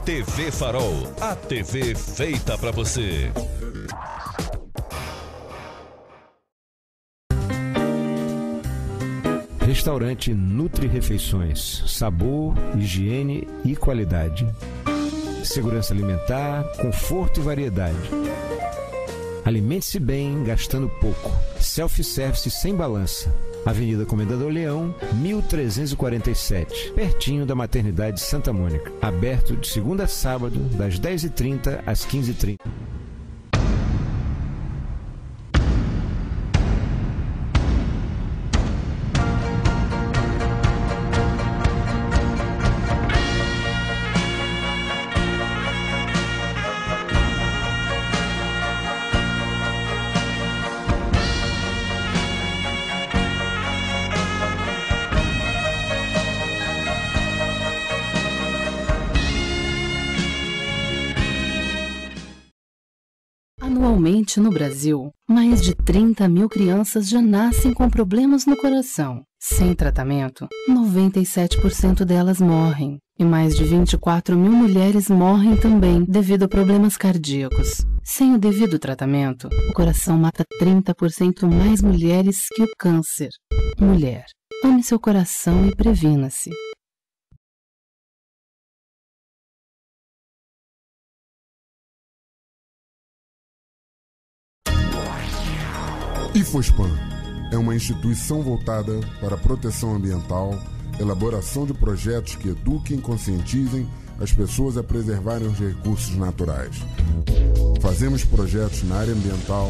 TV Farol, a TV feita pra você. Restaurante Nutri Refeições, sabor, higiene e qualidade. Segurança alimentar, conforto e variedade. Alimente-se bem, gastando pouco. Self-service sem balança. Avenida Comendador Leão, 1347, pertinho da Maternidade Santa Mônica. Aberto de segunda a sábado, das 10h30 às 15h30. Anualmente no Brasil, mais de 30 mil crianças já nascem com problemas no coração. Sem tratamento, 97% delas morrem. E mais de 24 mil mulheres morrem também devido a problemas cardíacos. Sem o devido tratamento, o coração mata 30% mais mulheres que o câncer. Mulher, ame seu coração e previna-se. IFOSPAM é uma instituição voltada para a proteção ambiental, elaboração de projetos que eduquem e conscientizem as pessoas a preservarem os recursos naturais. Fazemos projetos na área ambiental,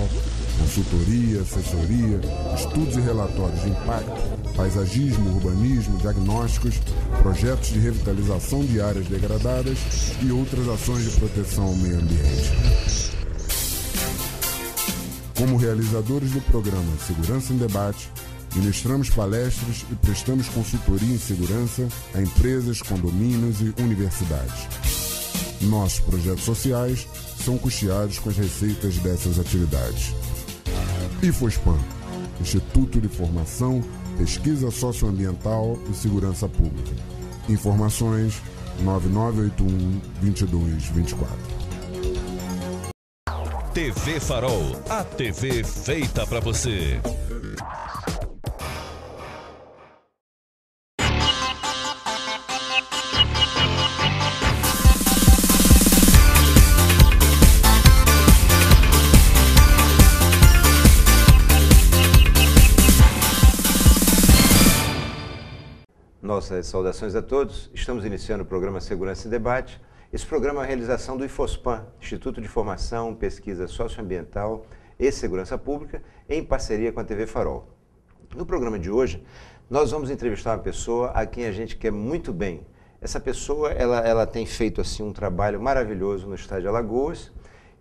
consultoria, assessoria, estudos e relatórios de impacto, paisagismo, urbanismo, diagnósticos, projetos de revitalização de áreas degradadas e outras ações de proteção ao meio ambiente. Como realizadores do programa Segurança em Debate, ministramos palestras e prestamos consultoria em segurança a empresas, condomínios e universidades. Nossos projetos sociais são custeados com as receitas dessas atividades. IFOSPAM, Instituto de Formação, Pesquisa Socioambiental e Segurança Pública. Informações 9981-2224. TV Farol, a TV feita pra você. Nossas saudações a todos. Estamos iniciando o programa Segurança em Debate. Esse programa é a realização do IFOSPAM, Instituto de Formação, Pesquisa Socioambiental e Segurança Pública, em parceria com a TV Farol. No programa de hoje, nós vamos entrevistar uma pessoa a quem a gente quer muito bem. Essa pessoa, ela tem feito assim, um trabalho maravilhoso no estado de Alagoas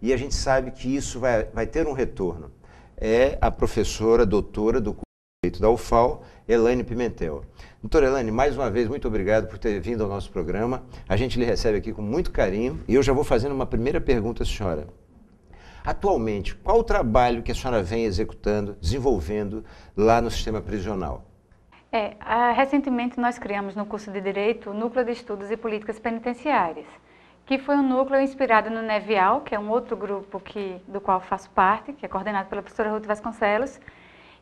e a gente sabe que isso vai ter um retorno. É a professora, doutora do curso de Direito da UFAL, Elaine Pimentel. Doutora Elaine, mais uma vez, muito obrigado por ter vindo ao nosso programa. A gente lhe recebe aqui com muito carinho e eu já vou fazendo uma primeira pergunta à senhora. Atualmente, qual o trabalho que a senhora vem executando, desenvolvendo lá no sistema prisional? Recentemente nós criamos no curso de Direito o Núcleo de Estudos e Políticas Penitenciárias, que foi um núcleo inspirado no NEVIAL, que é um outro grupo do qual faço parte, que é coordenado pela professora Ruth Vasconcelos,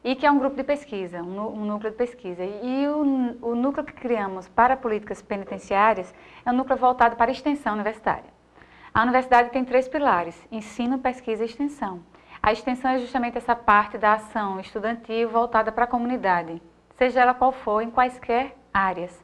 e que é um grupo de pesquisa, um núcleo de pesquisa. E o núcleo que criamos para políticas penitenciárias é um núcleo voltado para a extensão universitária. A universidade tem 3 pilares: ensino, pesquisa e extensão. A extensão é justamente essa parte da ação estudantil voltada para a comunidade, seja ela qual for, em quaisquer áreas.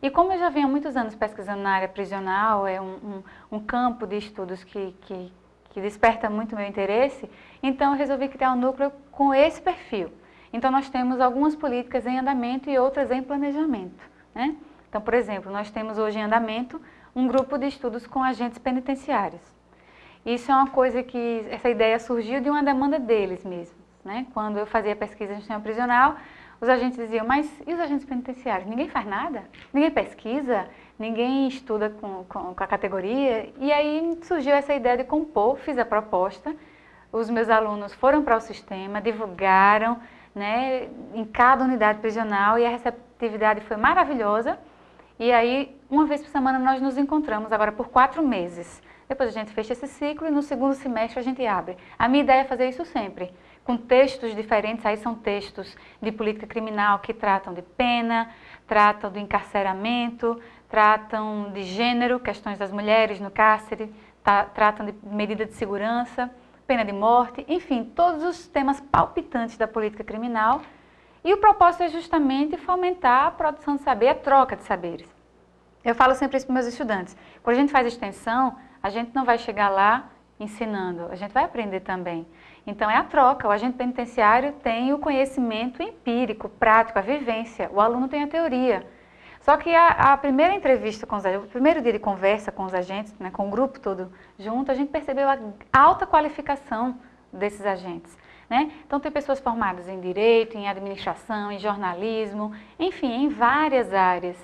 E como eu já venho há muitos anos pesquisando na área prisional, é um campo de estudos que desperta muito meu interesse, então eu resolvi criar um núcleo com esse perfil. Então nós temos algumas políticas em andamento e outras em planejamento, né? Então, por exemplo, nós temos hoje em andamento um grupo de estudos com agentes penitenciários. Isso é uma coisa que, essa ideia surgiu de uma demanda deles mesmos, né? Quando eu fazia pesquisa no sistema prisional, os agentes diziam, mas e os agentes penitenciários? Ninguém faz nada? Ninguém pesquisa? Ninguém estuda com a categoria? E aí surgiu essa ideia de compor, fiz a proposta, os meus alunos foram para o sistema, divulgaram, né, em cada unidade prisional e a receptividade foi maravilhosa. E aí, uma vez por semana, nós nos encontramos agora por 4 meses. Depois a gente fecha esse ciclo e no segundo semestre a gente abre. A minha ideia é fazer isso sempre, com textos diferentes. Aí são textos de política criminal que tratam de pena, tratam do encarceramento, tratam de gênero, questões das mulheres no cárcere, tratam de medida de segurança, pena de morte, enfim, todos os temas palpitantes da política criminal. E o propósito é justamente fomentar a produção de saber, a troca de saberes. Eu falo sempre isso para meus estudantes. Quando a gente faz extensão, a gente não vai chegar lá ensinando, a gente vai aprender também. Então é a troca, o agente penitenciário tem o conhecimento empírico, prático, a vivência, o aluno tem a teoria. Só que a primeira entrevista com os agentes, o primeiro dia de conversa com os agentes, né, com o grupo todo junto, a gente percebeu a alta qualificação desses agentes. Né? Então tem pessoas formadas em direito, em administração, em jornalismo, enfim, em várias áreas.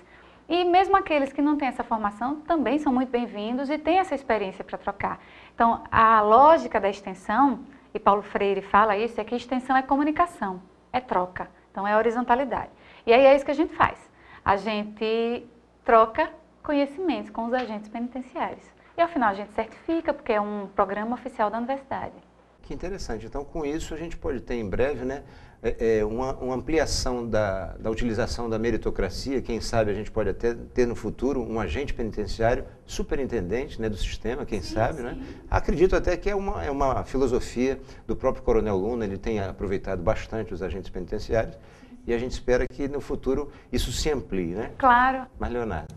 E mesmo aqueles que não têm essa formação também são muito bem-vindos e têm essa experiência para trocar. Então a lógica da extensão, e Paulo Freire fala isso, é que extensão é comunicação, é troca, então é horizontalidade. E aí é isso que a gente faz. A gente troca conhecimentos com os agentes penitenciários. E ao final a gente certifica, porque é um programa oficial da universidade. Que interessante. Então, com isso, a gente pode ter em breve, né, uma ampliação da utilização da meritocracia. Quem sabe a gente pode até ter no futuro um agente penitenciário superintendente, né, do sistema, quem sabe. Sim. Né? Acredito até que é uma filosofia do próprio Coronel Luna, ele tem aproveitado bastante os agentes penitenciários e a gente espera que no futuro isso se amplie. Né? Claro. Mas, Leonardo.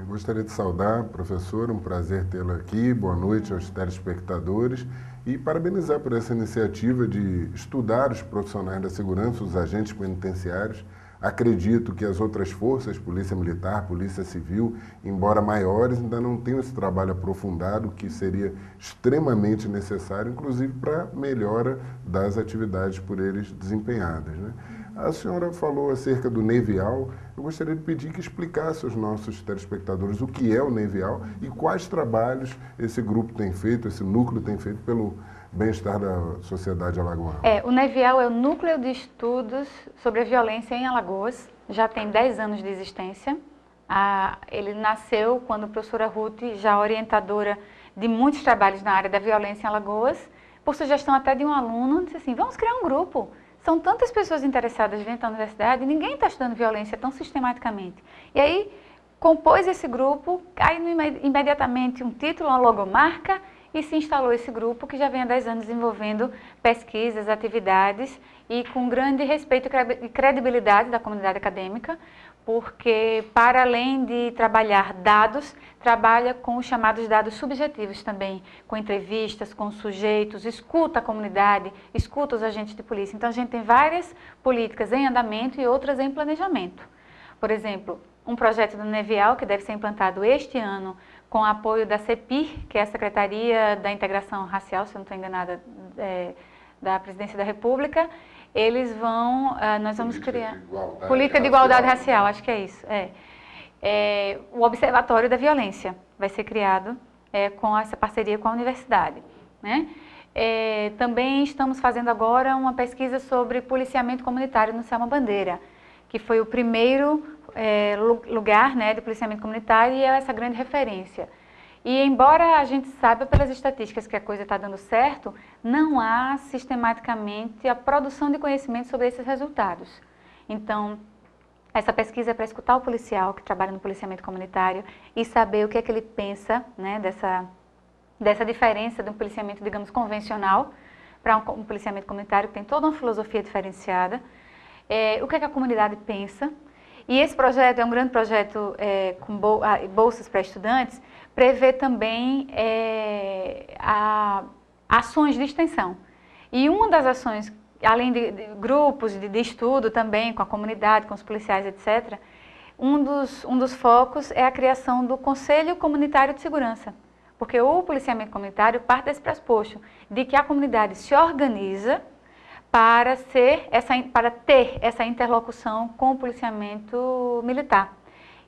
Gostaria de saudar, professor, um prazer tê-lo aqui, boa noite aos telespectadores e parabenizar por essa iniciativa de estudar os profissionais da segurança, os agentes penitenciários. Acredito que as outras forças, Polícia Militar, Polícia Civil, embora maiores, ainda não tenham esse trabalho aprofundado que seria extremamente necessário, inclusive para melhora das atividades por eles desempenhadas. Né? A senhora falou acerca do Nevial. Eu gostaria de pedir que explicasse aos nossos telespectadores o que é o Nevial e quais trabalhos esse grupo tem feito, esse núcleo tem feito pelo bem-estar da sociedade alagoana. O Nevial é o Núcleo de Estudos sobre a Violência em Alagoas. Já tem 10 anos de existência. Ele nasceu quando a professora Ruth, já orientadora de muitos trabalhos na área da violência em Alagoas, por sugestão até de um aluno, disse assim, vamos criar um grupo. São tantas pessoas interessadas dentro da universidade e ninguém está estudando violência tão sistematicamente. E aí, compôs esse grupo, aí imediatamente um título, uma logomarca, e se instalou esse grupo que já vem há 10 anos desenvolvendo pesquisas, atividades e com grande respeito e credibilidade da comunidade acadêmica, porque para além de trabalhar dados, trabalha com os chamados dados subjetivos também, com entrevistas, com sujeitos, escuta a comunidade, escuta os agentes de polícia. Então a gente tem várias políticas em andamento e outras em planejamento. Por exemplo, um projeto do Nevial que deve ser implantado este ano com apoio da CEPIR, que é a Secretaria da Integração Racial, se eu não estou enganada, da Presidência da República. Eles vão, nós vamos criar... Política de Igualdade Racial, acho que é isso. O Observatório da Violência vai ser criado com essa parceria com a universidade. Né? Também estamos fazendo agora uma pesquisa sobre policiamento comunitário no Selma Bandeira, que foi o primeiro lugar, né, de policiamento comunitário e é essa grande referência. E embora a gente saiba pelas estatísticas que a coisa está dando certo, não há sistematicamente a produção de conhecimento sobre esses resultados. Então, essa pesquisa é para escutar o policial que trabalha no policiamento comunitário e saber o que é que ele pensa, né, dessa diferença de um policiamento, digamos, convencional para um policiamento comunitário que tem toda uma filosofia diferenciada. O que é que a comunidade pensa. E esse projeto é um grande projeto com bolsas para estudantes, prevê também ações de extensão. E uma das ações, além de grupos de estudo também, com a comunidade, com os policiais, etc., um dos focos é a criação do Conselho Comunitário de Segurança. Porque o policiamento comunitário parte desse pressuposto de que a comunidade se organiza para ter essa interlocução com o policiamento militar.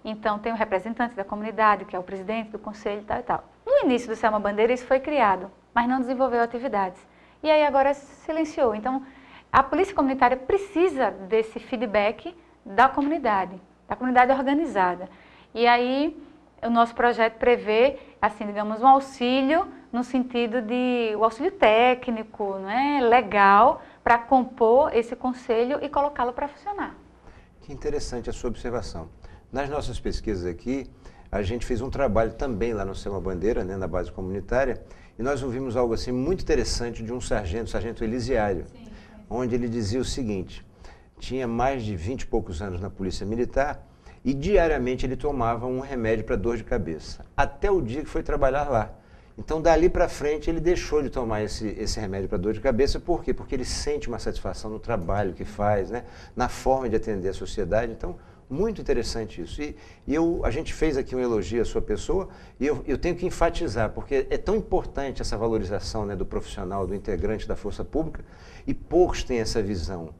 Então, tem um representante da comunidade, que é o presidente do conselho e tal e tal. No início do Selma Bandeira, isso foi criado, mas não desenvolveu atividades. E aí agora se silenciou. Então, a polícia comunitária precisa desse feedback da comunidade organizada. E aí o nosso projeto prevê, assim, digamos, um auxílio no sentido de o auxílio técnico, né, legal, para compor esse conselho e colocá-lo para funcionar. Que interessante a sua observação. Nas nossas pesquisas aqui, a gente fez um trabalho também lá no Selma Bandeira, né, na base comunitária, e nós ouvimos algo assim muito interessante de um sargento, o sargento Elisiário, onde ele dizia o seguinte: tinha mais de 20 e poucos anos na Polícia Militar e diariamente ele tomava um remédio para dor de cabeça, até o dia que foi trabalhar lá. Então, dali para frente, ele deixou de tomar esse remédio para dor de cabeça. Por quê? Porque ele sente uma satisfação no trabalho que faz, né? Na forma de atender a sociedade. Então, muito interessante isso. E a gente fez aqui um elogio à sua pessoa e eu tenho que enfatizar, porque é tão importante essa valorização, né, do profissional, do integrante da força pública, e poucos têm essa visão.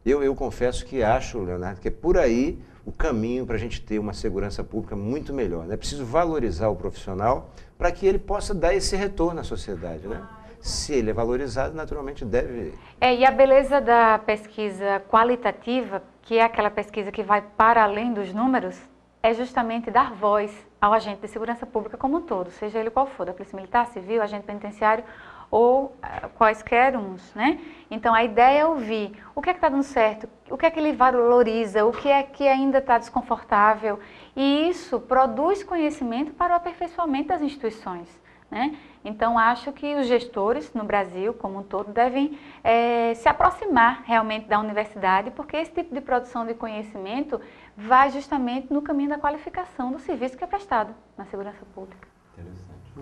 Eu confesso que acho, Leonardo, que é por aí o caminho para a gente ter uma segurança pública muito melhor. É, né? Preciso valorizar o profissional para que ele possa dar esse retorno à sociedade, né? Se ele é valorizado, naturalmente deve... E a beleza da pesquisa qualitativa, que é aquela pesquisa que vai para além dos números, é justamente dar voz ao agente de segurança pública como um todo, seja ele qual for, da Polícia Militar, Civil, agente penitenciário ou quaisquer uns, né? Então a ideia é ouvir o que é que está dando certo, o que é que ele valoriza, o que é que ainda está desconfortável, e isso produz conhecimento para o aperfeiçoamento das instituições, né? Então acho que os gestores no Brasil como um todo devem se aproximar realmente da universidade, porque esse tipo de produção de conhecimento vai justamente no caminho da qualificação do serviço que é prestado na segurança pública.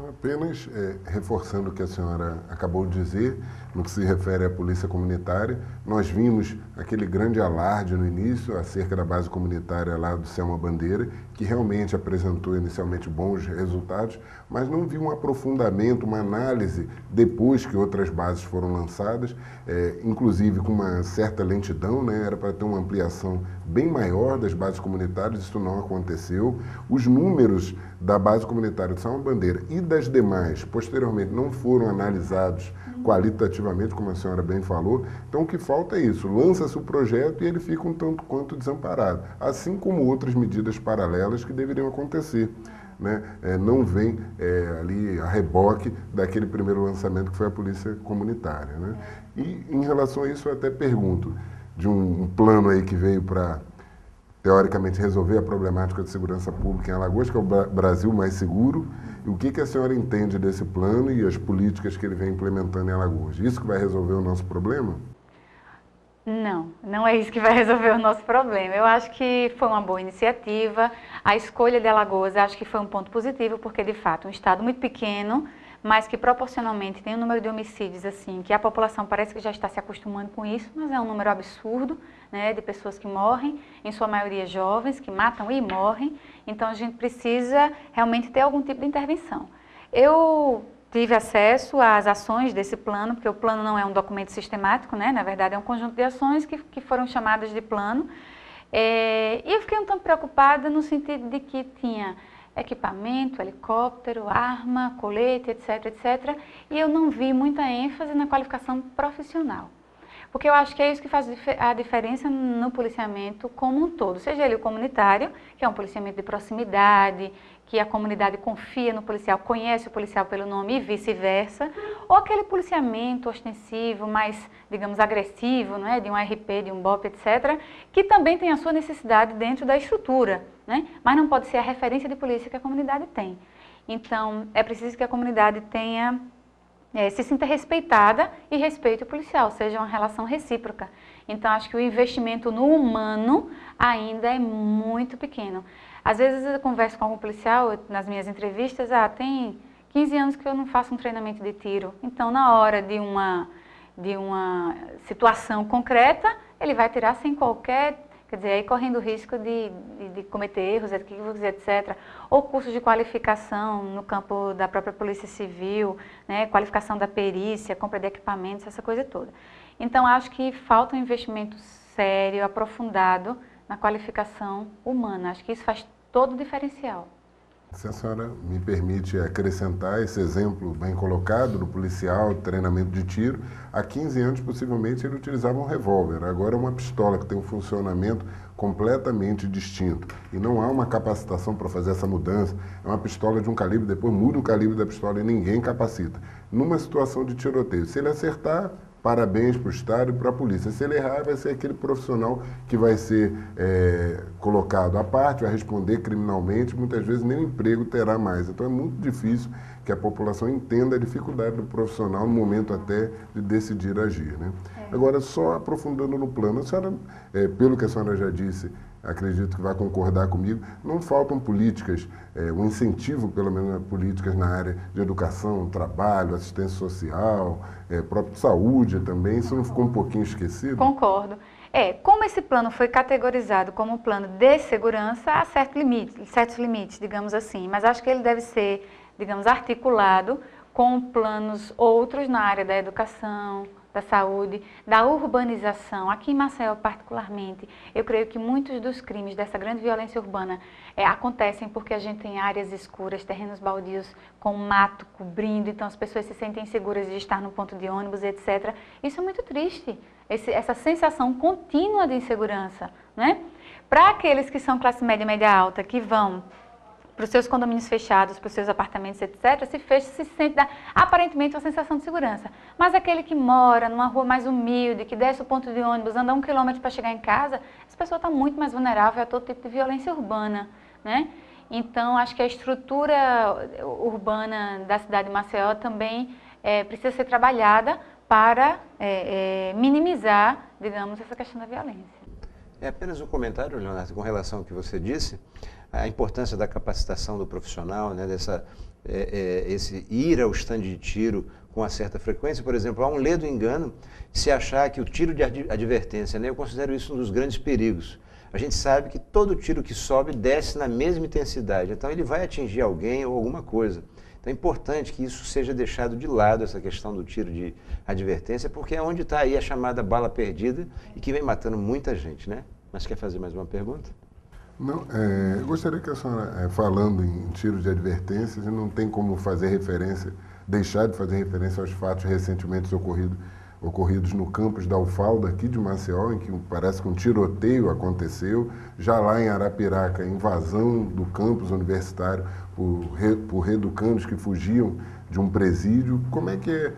Apenas reforçando o que a senhora acabou de dizer, no que se refere à polícia comunitária, nós vimos aquele grande alarde no início acerca da base comunitária lá do Selma Bandeira, que realmente apresentou inicialmente bons resultados, mas não vi um aprofundamento, uma análise depois que outras bases foram lançadas, inclusive com uma certa lentidão, né? Era para ter uma ampliação bem maior das bases comunitárias, isso não aconteceu. Os números da base comunitária de Selma Bandeira e das demais, posteriormente, não foram analisados qualitativamente, como a senhora bem falou. Então, o que falta é isso, lança-se o projeto e ele fica um tanto quanto desamparado, assim como outras medidas paralelas que deveriam acontecer, né? Não vem ali a reboque daquele primeiro lançamento que foi a polícia comunitária, né? E, em relação a isso, eu até pergunto, de um plano aí que veio para, teoricamente, resolver a problemática de segurança pública em Alagoas, que é o Brasil Mais Seguro. E o que a senhora entende desse plano e as políticas que ele vem implementando em Alagoas? Isso que vai resolver o nosso problema? Não, não é isso que vai resolver o nosso problema. Eu acho que foi uma boa iniciativa. A escolha de Alagoas, acho que foi um ponto positivo, porque, de fato, um estado muito pequeno, mas que proporcionalmente tem um número de homicídios, assim, que a população parece que já está se acostumando com isso, mas é um número absurdo, né, de pessoas que morrem, em sua maioria jovens, que matam e morrem. Então, a gente precisa realmente ter algum tipo de intervenção. Eu tive acesso às ações desse plano, porque o plano não é um documento sistemático, né? Na verdade é um conjunto de ações que foram chamadas de plano. E eu fiquei um tanto preocupada no sentido de que tinha equipamento, helicóptero, arma, colete, etc, etc. E eu não vi muita ênfase na qualificação profissional. Porque eu acho que é isso que faz a diferença no policiamento como um todo. Seja ele o comunitário, que é um policiamento de proximidade, que a comunidade confia no policial, conhece o policial pelo nome e vice-versa, ou aquele policiamento ostensivo, mais, digamos, agressivo, não é? De um RP, de um BOP, etc., que também tem a sua necessidade dentro da estrutura, né? Mas não pode ser a referência de polícia que a comunidade tem. Então, é preciso que a comunidade tenha... se sinta respeitada e respeite o policial, seja uma relação recíproca. Então, acho que o investimento no humano ainda é muito pequeno. Às vezes eu converso com algum policial, nas minhas entrevistas, tem 15 anos que eu não faço um treinamento de tiro. Então, na hora de uma situação concreta, ele vai tirar sem qualquer... Quer dizer, aí correndo o risco de cometer erros, etc. Ou cursos de qualificação no campo da própria Polícia Civil, né, qualificação da perícia, compra de equipamentos, essa coisa toda. Então, acho que falta um investimento sério, aprofundado na qualificação humana. Acho que isso faz todo o diferencial. Se a senhora me permite acrescentar esse exemplo bem colocado do policial, treinamento de tiro, há 15 anos possivelmente ele utilizava um revólver, agora é uma pistola que tem um funcionamento completamente distinto e não há uma capacitação para fazer essa mudança, é uma pistola de um calibre, depois muda o calibre da pistola e ninguém capacita. Numa situação de tiroteio, se ele acertar, parabéns para o Estado e para a polícia. Se ele errar, vai ser aquele profissional que vai ser colocado à parte, vai responder criminalmente, muitas vezes nem o emprego terá mais. Então é muito difícil que a população entenda a dificuldade do profissional no momento até de decidir agir, né? Agora, só aprofundando no plano, a senhora, pelo que a senhora já disse, acredito que vai concordar comigo, não faltam políticas, um incentivo, pelo menos, políticas na área de educação, trabalho, assistência social, própria saúde também, isso não ficou um pouquinho esquecido? Concordo. Como esse plano foi categorizado como um plano de segurança, há certos limites, digamos assim, mas acho que ele deve ser, digamos, articulado com planos outros na área da educação, da saúde, da urbanização. Aqui em Maceió, particularmente, eu creio que muitos dos crimes dessa grande violência urbana acontecem porque a gente tem áreas escuras, terrenos baldios com mato cobrindo, então as pessoas se sentem seguras de estar no ponto de ônibus, etc. Isso é muito triste, essa sensação contínua de insegurança, né? Para aqueles que são classe média e média alta, que vão para os seus condomínios fechados, para os seus apartamentos, etc., se fecha, se sente aparentemente uma sensação de segurança. Mas aquele que mora numa rua mais humilde, que desce o ponto de ônibus, anda 1 quilômetro para chegar em casa, essa pessoa está muito mais vulnerável a todo tipo de violência urbana, né? Então, acho que a estrutura urbana da cidade de Maceió também precisa ser trabalhada para minimizar, digamos, essa questão da violência. É apenas um comentário, Leonardo, com relação ao que você disse, a importância da capacitação do profissional, né, esse ir ao estande de tiro com uma certa frequência. Por exemplo, há um ledo engano se achar que o tiro de advertência, né, eu considero isso um dos grandes perigos. A gente sabe que todo tiro que sobe desce na mesma intensidade, então ele vai atingir alguém ou alguma coisa. Então é importante que isso seja deixado de lado, essa questão do tiro de advertência, porque é onde está aí a chamada bala perdida e que vem matando muita gente, né? Mas quer fazer mais uma pergunta? Não, eu gostaria que a senhora, falando em tiro de advertência, a gente não tem como fazer referência, deixar de fazer referência aos fatos recentemente ocorridos no campus da UFAL, aqui de Maceió, em que parece que um tiroteio aconteceu, já lá em Arapiraca, invasão do campus universitário por reeducandos que fugiam de um presídio. Como é que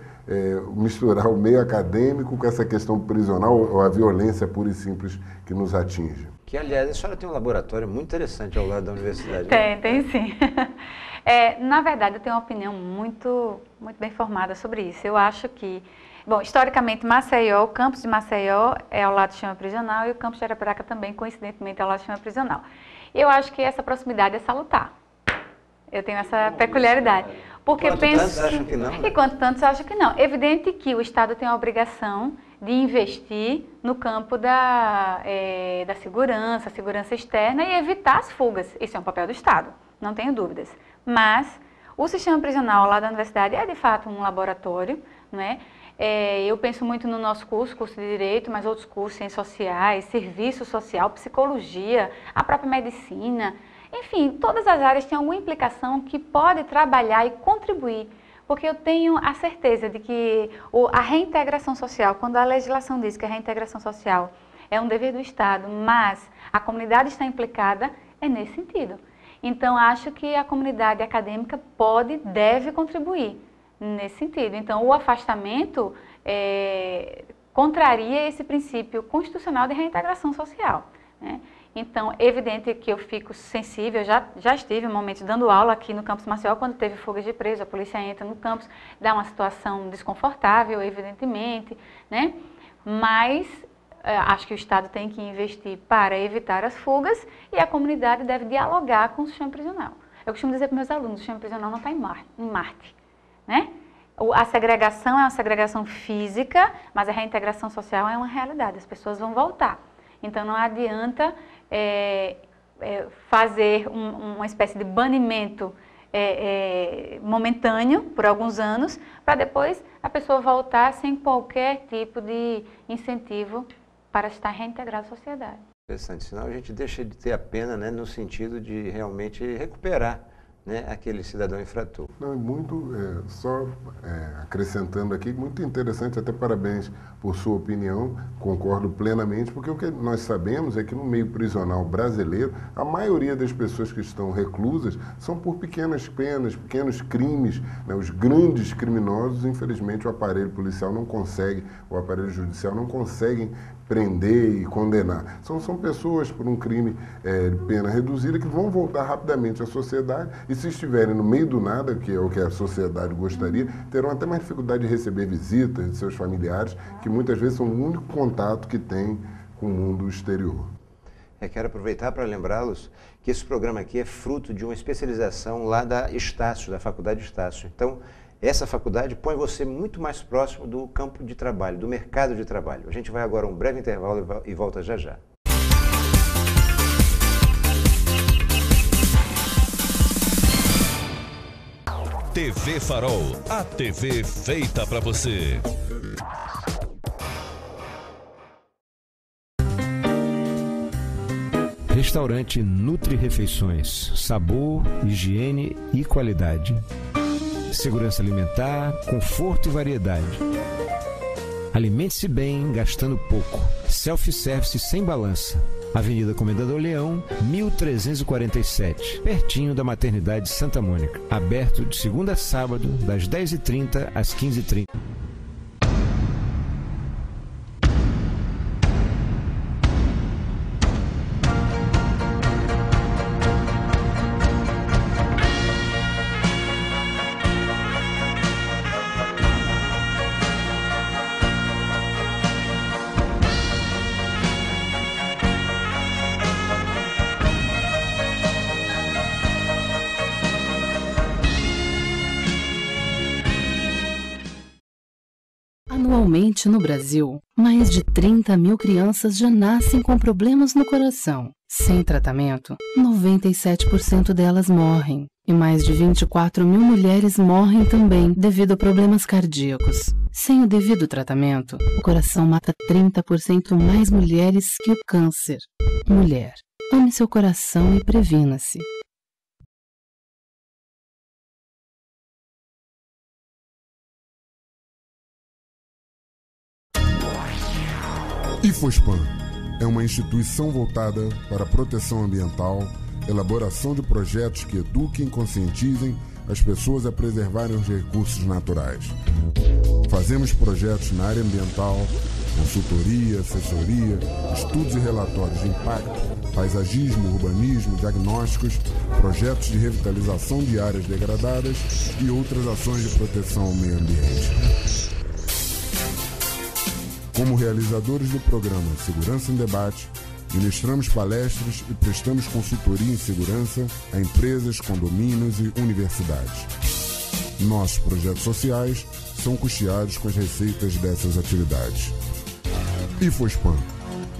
misturar o meio acadêmico com essa questão prisional ou a violência pura e simples que nos atinge? Que, aliás, a senhora tem um laboratório muito interessante ao lado da universidade. Tem sim. Na verdade, eu tenho uma opinião muito bem formada sobre isso. Eu acho que, bom, historicamente, Maceió, o campus de Maceió é ao lado do sistema prisional e o campus de Arapiraca também, coincidentemente, é ao lado do sistema prisional. Eu acho que essa proximidade é salutar. Eu tenho essa peculiaridade. Porque Tantos acham que não, né? Enquanto tantos acham que não. Evidente que o Estado tem a obrigação de investir no campo da segurança externa e evitar as fugas. Isso é um papel do Estado, não tenho dúvidas. Mas o sistema prisional lá da universidade é, de fato, um laboratório, não é? Eu penso muito no nosso curso de Direito, mas outros cursos, Ciências Sociais, Serviço Social, Psicologia, a própria Medicina. Enfim, todas as áreas têm alguma implicação que pode trabalhar e contribuir, porque eu tenho a certeza de que a reintegração social, quando a legislação diz que a reintegração social é um dever do Estado, mas a comunidade está implicada, é nesse sentido. Então, acho que a comunidade acadêmica deve contribuir nesse sentido. Então, o afastamento contraria esse princípio constitucional de reintegração social, né? Então, é evidente que eu fico sensível, já estive um momento dando aula aqui no campus Maceió, quando teve fugas de presos, a polícia entra no campus, dá uma situação desconfortável, evidentemente, né? Mas acho que o Estado tem que investir para evitar as fugas e a comunidade deve dialogar com o sistema prisional. Eu costumo dizer para meus alunos, o sistema prisional não está em Marte, né? A segregação é uma segregação física, mas a reintegração social é uma realidade, as pessoas vão voltar. Então, não adianta fazer uma espécie de banimento momentâneo, por alguns anos, para depois a pessoa voltar sem qualquer tipo de incentivo para estar reintegrada à sociedade. Interessante, senão a gente deixa de ter a pena, né, no sentido de realmente recuperar né, aquele cidadão infrator. Não, é muito, só acrescentando aqui, muito interessante, até parabéns por sua opinião, concordo plenamente, porque o que nós sabemos é que no meio prisional brasileiro, a maioria das pessoas que estão reclusas são por pequenas penas, pequenos crimes, né? Os grandes criminosos, infelizmente, o aparelho policial não consegue, o aparelho judicial não conseguem prender e condenar. São pessoas por um crime de pena reduzida que vão voltar rapidamente à sociedade e se estiverem no meio do nada, que é o que a sociedade gostaria, terão até mais dificuldade de receber visitas de seus familiares, que muitas vezes são o único contato que têm com o mundo exterior. Quero aproveitar para lembrá-los que esse programa aqui é fruto de uma especialização lá da Estácio, da Faculdade Estácio. Então, essa faculdade põe você muito mais próximo do campo de trabalho, do mercado de trabalho. A gente vai agora a um breve intervalo e volta já já. TV Farol, a TV feita para você. Restaurante Nutri Refeições, sabor, higiene e qualidade. Segurança alimentar, conforto e variedade. Alimente-se bem, gastando pouco. Self-service sem balança. Avenida Comendador Leão, 1347, pertinho da Maternidade Santa Mônica. Aberto de segunda a sábado, das 10h30 às 15h30. Anualmente no Brasil, mais de 30 mil crianças já nascem com problemas no coração. Sem tratamento, 97% delas morrem. E mais de 24 mil mulheres morrem também devido a problemas cardíacos. Sem o devido tratamento, o coração mata 30% mais mulheres que o câncer. Mulher, ame seu coração e previna-se. IFOSPAN é uma instituição voltada para a proteção ambiental, elaboração de projetos que eduquem e conscientizem as pessoas a preservarem os recursos naturais. Fazemos projetos na área ambiental, consultoria, assessoria, estudos e relatórios de impacto, paisagismo, urbanismo, diagnósticos, projetos de revitalização de áreas degradadas e outras ações de proteção ao meio ambiente. Como realizadores do programa Segurança em Debate, ministramos palestras e prestamos consultoria em segurança a empresas, condomínios e universidades. Nossos projetos sociais são custeados com as receitas dessas atividades. IFOSPAN,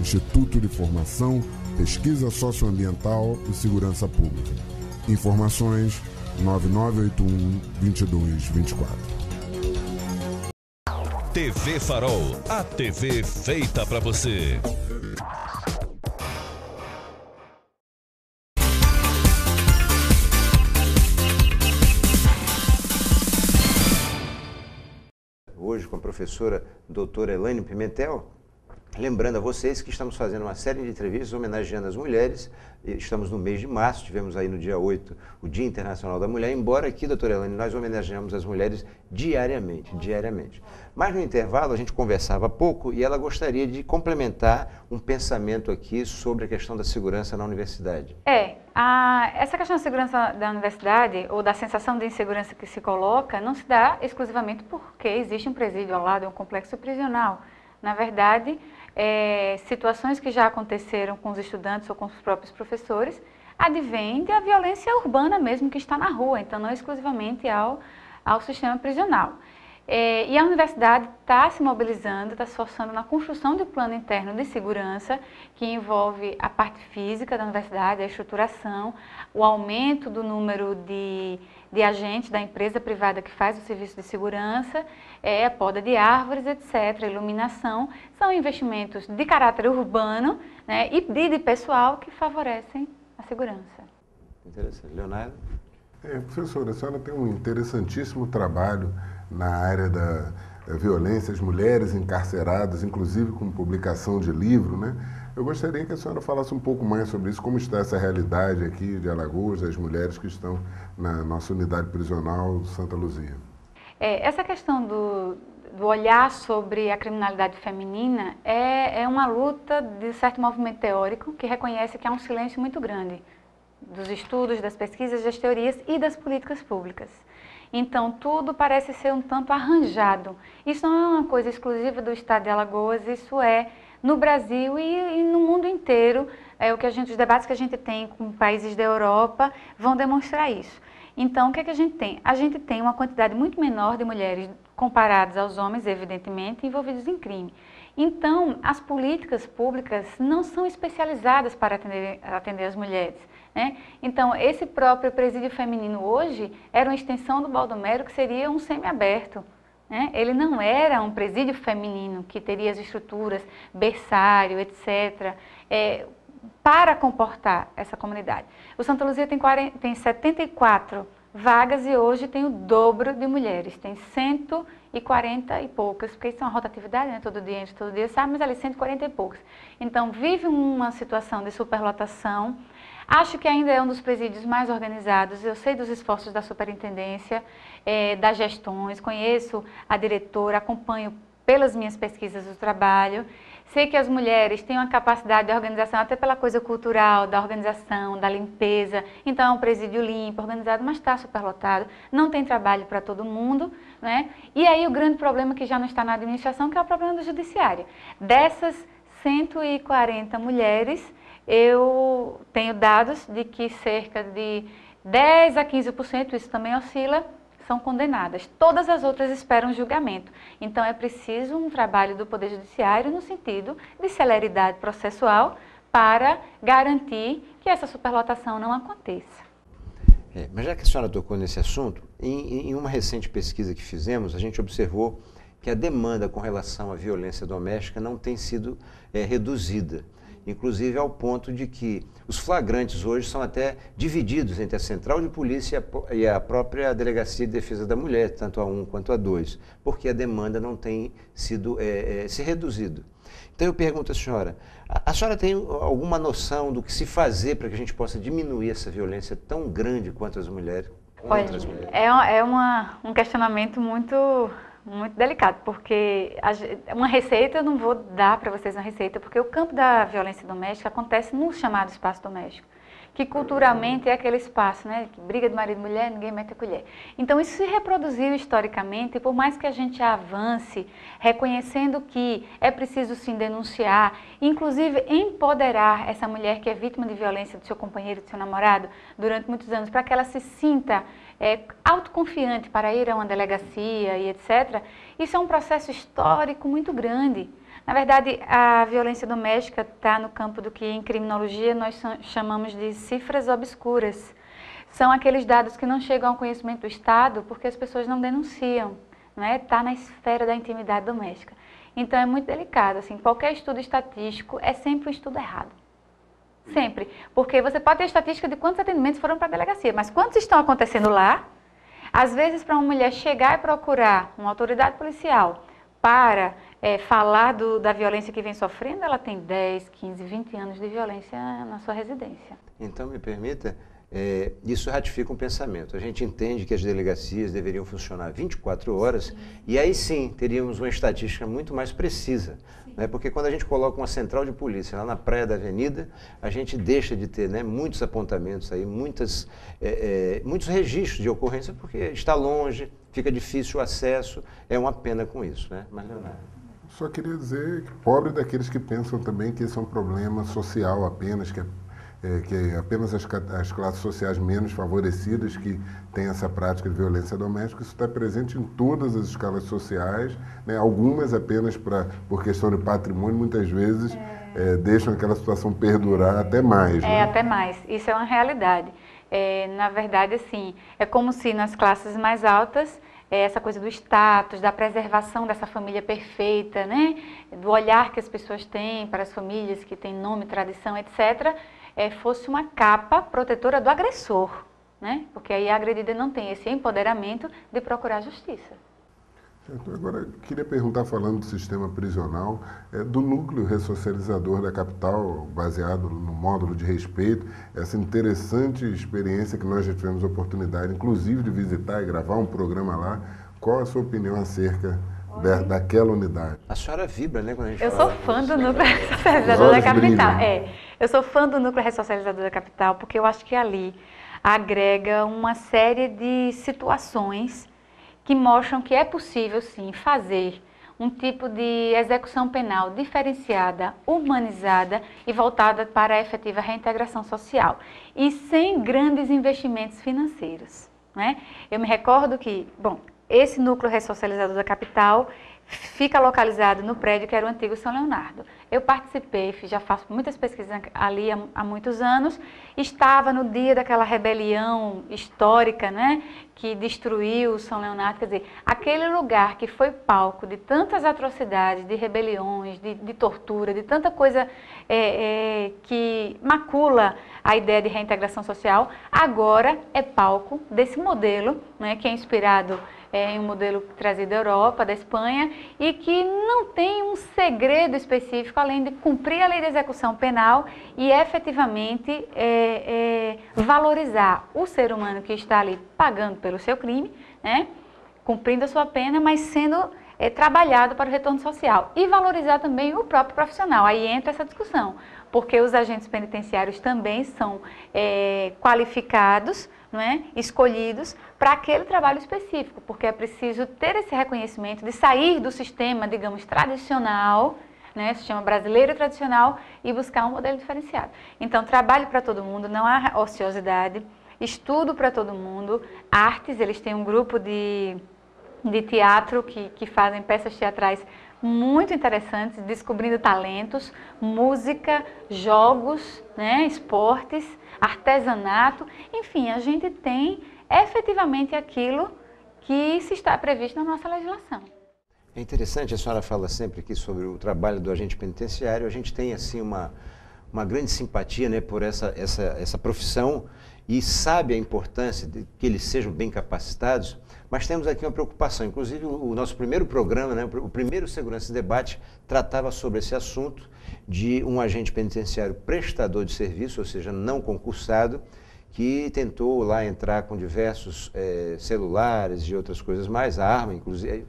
Instituto de Formação, Pesquisa Socioambiental e Segurança Pública. Informações 9981-2224. TV Farol, a TV feita para você. Hoje com a professora doutora Elaine Pimentel, lembrando a vocês que estamos fazendo uma série de entrevistas homenageando as mulheres. Estamos no mês de março, tivemos aí no dia 8 o Dia Internacional da Mulher, embora aqui, doutora Elaine, nós homenageamos as mulheres diariamente. Mas no intervalo a gente conversava há pouco e ela gostaria de complementar um pensamento aqui sobre a questão da segurança na universidade. Essa questão da segurança da universidade, ou da sensação de insegurança que se coloca, não se dá exclusivamente porque existe um presídio ao lado, um complexo prisional. Na verdade, situações que já aconteceram com os estudantes ou com os próprios professores advêm da violência urbana mesmo que está na rua, então não exclusivamente ao sistema prisional. E a universidade está se mobilizando, está se esforçando na construção de um plano interno de segurança que envolve a parte física da universidade, a estruturação, o aumento do número de agentes da empresa privada que faz o serviço de segurança, a poda de árvores, etc., iluminação, são investimentos de caráter urbano, né, e de pessoal que favorecem a segurança. Interessante. Leonardo? Professora, a senhora tem um interessantíssimo trabalho na área da violência às mulheres encarceradas, inclusive com publicação de livro, né? Eu gostaria que a senhora falasse um pouco mais sobre isso, como está essa realidade aqui de Alagoas, das mulheres que estão na nossa unidade prisional Santa Luzia. Essa questão do olhar sobre a criminalidade feminina é uma luta de certo movimento teórico que reconhece que há um silêncio muito grande dos estudos, das pesquisas, das teorias e das políticas públicas. Então, tudo parece ser um tanto arranjado. Isso não é uma coisa exclusiva do estado de Alagoas, isso é no Brasil e no mundo inteiro. Os debates que a gente tem com países da Europa vão demonstrar isso. Então, o que é que a gente tem? A gente tem uma quantidade muito menor de mulheres comparadas aos homens, evidentemente, envolvidos em crime. Então, as políticas públicas não são especializadas para atender as mulheres, né? Então, esse próprio presídio feminino hoje era uma extensão do Baldomero, que seria um semiaberto, né? Ele não era um presídio feminino que teria as estruturas, berçário, etc., para comportar essa comunidade. O Santa Luzia tem 74 vagas e hoje tem o dobro de mulheres, tem 140 e poucas, porque isso é uma rotatividade, né? Todo dia sabe, mas ali 140 e poucas. Então, vive uma situação de superlotação. Acho que ainda é um dos presídios mais organizados. Eu sei dos esforços da superintendência, das gestões, conheço a diretora, acompanho pelas minhas pesquisas do trabalho. Sei que as mulheres têm uma capacidade de organização, até pela coisa cultural, da organização, da limpeza. Então, é um presídio limpo, organizado, mas está superlotado. Não tem trabalho para todo mundo, né? E aí o grande problema que já não está na administração, que é o problema do judiciário. Dessas 140 mulheres, eu tenho dados de que cerca de 10 a 15%, isso também oscila, são condenadas. Todas as outras esperam julgamento. Então, é preciso um trabalho do Poder Judiciário no sentido de celeridade processual para garantir que essa superlotação não aconteça. Mas já que a senhora tocou nesse assunto, em uma recente pesquisa que fizemos, a gente observou que a demanda com relação à violência doméstica não tem sido reduzida. Inclusive ao ponto de que os flagrantes hoje são até divididos entre a Central de Polícia e a própria Delegacia de Defesa da Mulher, tanto a 1 quanto a 2, porque a demanda não tem sido se reduzido. Então eu pergunto à senhora, a senhora tem alguma noção do que se fazer para que a gente possa diminuir essa violência tão grande quanto as mulheres? Olha, um questionamento muito delicado, porque uma receita, eu não vou dar para vocês uma receita, porque o campo da violência doméstica acontece no chamado espaço doméstico, que culturalmente é aquele espaço, né, que briga de marido e mulher, ninguém mete a colher. Então isso se reproduziu historicamente, e por mais que a gente avance, reconhecendo que é preciso sim denunciar, inclusive empoderar essa mulher que é vítima de violência do seu companheiro, do seu namorado, durante muitos anos, para que ela se sinta autoconfiante para ir a uma delegacia e etc., isso é um processo histórico muito grande. Na verdade, a violência doméstica está no campo do que em criminologia nós chamamos de cifras obscuras. São aqueles dados que não chegam ao conhecimento do Estado porque as pessoas não denunciam, né? Está na esfera da intimidade doméstica. Então é muito delicado, assim, qualquer estudo estatístico é sempre um estudo errado. Sempre. Porque você pode ter estatística de quantos atendimentos foram para a delegacia, mas quantos estão acontecendo lá? Às vezes, para uma mulher chegar e procurar uma autoridade policial para falar da violência que vem sofrendo, ela tem 10, 15, 20 anos de violência na sua residência. Então, me permita, isso ratifica um pensamento. A gente entende que as delegacias deveriam funcionar 24 horas e aí sim teríamos uma estatística muito mais precisa. Né? Porque quando a gente coloca uma central de polícia lá na praia da avenida, a gente deixa de ter, né, muitos apontamentos, aí, muitos registros de ocorrência, porque está longe, fica difícil o acesso, é uma pena com isso. Né? Mas, Leonardo? Só queria dizer que pobre daqueles que pensam também que esse é um problema social apenas, que apenas as classes sociais menos favorecidas que têm essa prática de violência doméstica. Isso está presente em todas as escalas sociais, né? Algumas apenas por questão de patrimônio, muitas vezes deixam aquela situação perdurar até mais. Né? Até mais. Isso é uma realidade. Na verdade, assim, é como se nas classes mais altas, essa coisa do status, da preservação dessa família perfeita, né? Do olhar que as pessoas têm para as famílias que têm nome, tradição, etc., fosse uma capa protetora do agressor. né? Porque aí a agredida não tem esse empoderamento de procurar justiça. Agora, eu queria perguntar, falando do sistema prisional, do núcleo ressocializador da capital, baseado no módulo de respeito, essa interessante experiência que nós já tivemos a oportunidade, inclusive, de visitar e gravar um programa lá. Qual a sua opinião acerca daquela unidade? A senhora vibra, né, quando a gente Eu fala sou fã do núcleo ressocializador da capital. Eu sou fã do núcleo ressocializador da capital porque eu acho que ali agrega uma série de situações que mostram que é possível, sim, fazer um tipo de execução penal diferenciada, humanizada e voltada para a efetiva reintegração social e sem grandes investimentos financeiros, né? Eu me recordo que, bom, esse núcleo ressocializador da capital fica localizado no prédio que era o antigo São Leonardo. Eu participei, já faço muitas pesquisas ali há muitos anos, estava no dia daquela rebelião histórica, né, que destruiu o São Leonardo, quer dizer, aquele lugar que foi palco de tantas atrocidades, de rebeliões, de tortura, de tanta coisa que macula a ideia de reintegração social, agora é palco desse modelo, né, que é inspirado em um modelo trazido da Europa, da Espanha, e que não tem um segredo específico, além de cumprir a lei de execução penal e efetivamente valorizar o ser humano que está ali pagando pelo seu crime, né, cumprindo a sua pena, mas sendo trabalhado para o retorno social. E valorizar também o próprio profissional. Aí entra essa discussão, porque os agentes penitenciários também são qualificados, não é? Escolhidos para aquele trabalho específico, porque é preciso ter esse reconhecimento de sair do sistema, digamos, tradicional, né, sistema brasileiro tradicional, e buscar um modelo diferenciado. Então, trabalho para todo mundo, não há ociosidade, estudo para todo mundo, artes, eles têm um grupo de teatro que fazem peças teatrais muito interessantes, descobrindo talentos, música, jogos, né, esportes, artesanato, enfim, a gente tem efetivamente aquilo que se está previsto na nossa legislação. É interessante, a senhora fala sempre aqui sobre o trabalho do agente penitenciário, a gente tem assim uma grande simpatia, né, por essa profissão e sabe a importância de que eles sejam bem capacitados, mas temos aqui uma preocupação, inclusive o nosso primeiro programa, né, o primeiro Segurança e Debate, tratava sobre esse assunto de um agente penitenciário prestador de serviço, ou seja, não concursado, que tentou lá entrar com diversos celulares e outras coisas mais, arma, inclusive,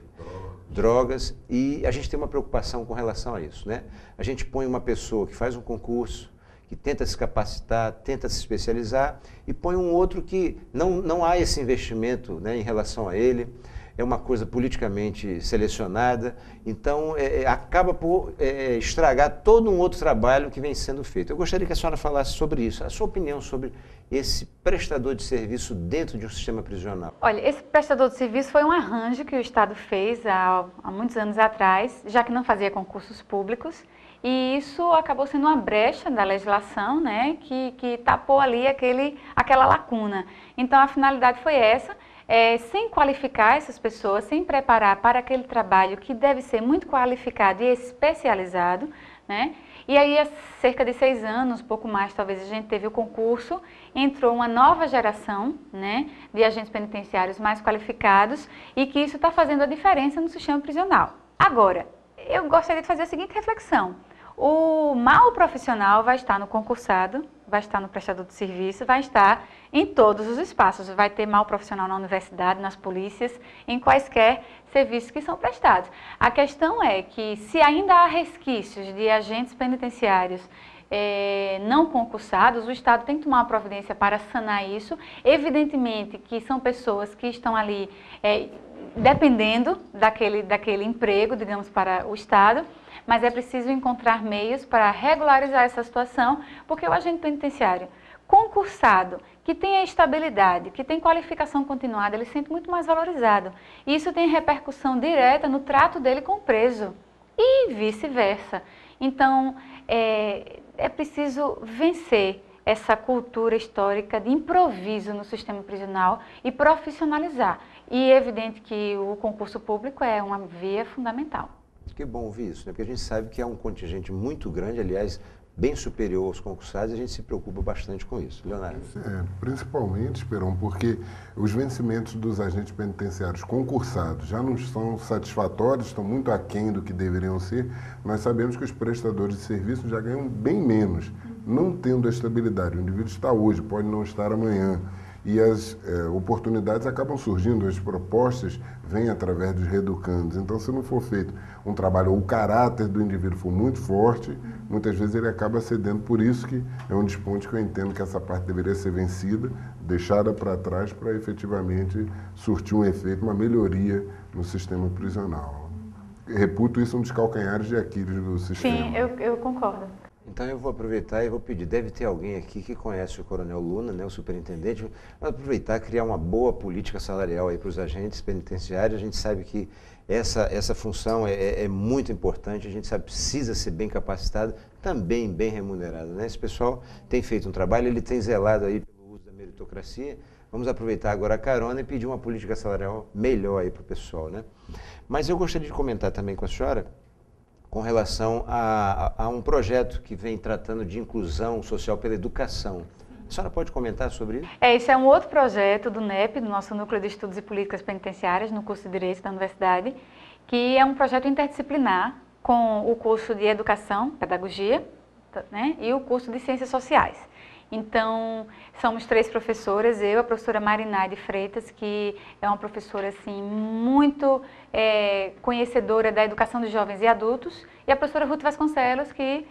drogas, e a gente tem uma preocupação com relação a isso, né? A gente põe uma pessoa que faz um concurso, que tenta se capacitar, tenta se especializar, e põe um outro que não há esse investimento, né, em relação a ele, é uma coisa politicamente selecionada, então acaba por estragar todo um outro trabalho que vem sendo feito. Eu gostaria que a senhora falasse sobre isso, a sua opinião sobre esse prestador de serviço dentro de um sistema prisional. Olha, esse prestador de serviço foi um arranjo que o Estado fez há muitos anos atrás, já que não fazia concursos públicos, e isso acabou sendo uma brecha da legislação, né, que tapou ali aquela lacuna. Então, a finalidade foi essa, sem qualificar essas pessoas, sem preparar para aquele trabalho que deve ser muito qualificado e especializado, né? E aí, há cerca de 6 anos, pouco mais, talvez, a gente teve o concurso, entrou uma nova geração, né, de agentes penitenciários mais qualificados e que isso está fazendo a diferença no sistema prisional. Agora, eu gostaria de fazer a seguinte reflexão. O mau profissional vai estar no concursado, vai estar no prestador de serviço, vai estar em todos os espaços. Vai ter mau profissional na universidade, nas polícias, em quaisquer serviços que são prestados. A questão é que, se ainda há resquícios de agentes penitenciários não concursados, o Estado tem que tomar uma providência para sanar isso. Evidentemente que são pessoas que estão ali dependendo daquele emprego, digamos, para o Estado, mas é preciso encontrar meios para regularizar essa situação, porque o agente penitenciário concursado, que tem a estabilidade, que tem qualificação continuada, ele se sente muito mais valorizado. E isso tem repercussão direta no trato dele com o preso e vice-versa. Então, é preciso vencer essa cultura histórica de improviso no sistema prisional e profissionalizar. E é evidente que o concurso público é uma via fundamental. Que bom ouvir isso, né? Porque a gente sabe que é um contingente muito grande, aliás, bem superior aos concursados, e a gente se preocupa bastante com isso. Leonardo. Principalmente, Esperão, porque os vencimentos dos agentes penitenciários concursados já não são satisfatórios, estão muito aquém do que deveriam ser. Nós sabemos que os prestadores de serviço já ganham bem menos, não tendo a estabilidade. O indivíduo está hoje, pode não estar amanhã. E as oportunidades acabam surgindo, as propostas vêm através dos reeducandos. Então, se não for feito um trabalho, ou o caráter do indivíduo for muito forte, muitas vezes ele acaba cedendo. Por isso que é um dos pontos que eu entendo que essa parte deveria ser vencida, deixada para trás, para efetivamente surtir um efeito, uma melhoria no sistema prisional. Reputo isso um dos calcanhares de Aquiles do sistema. Sim, eu concordo. Então eu vou aproveitar e vou pedir, deve ter alguém aqui que conhece o Coronel Luna, né, o superintendente, vai aproveitar e criar uma boa política salarial aí para os agentes penitenciários. A gente sabe que essa função é muito importante, a gente sabe que precisa ser bem capacitado, também bem remunerado, né? Esse pessoal tem feito um trabalho, ele tem zelado aí pelo uso da meritocracia. Vamos aproveitar agora a carona e pedir uma política salarial melhor aí para o pessoal, né? Mas eu gostaria de comentar também com a senhora com relação a um projeto que vem tratando de inclusão social pela educação. A senhora pode comentar sobre isso? Esse é um outro projeto do NEP, do nosso Núcleo de Estudos e Políticas Penitenciárias, no curso de Direito da Universidade, que é um projeto interdisciplinar com o curso de Educação, Pedagogia, né, e o curso de Ciências Sociais. Então, somos 3 professoras, eu, a professora Marinaide Freitas, que é uma professora assim, muito conhecedora da educação de jovens e adultos, e a professora Ruth Vasconcelos, que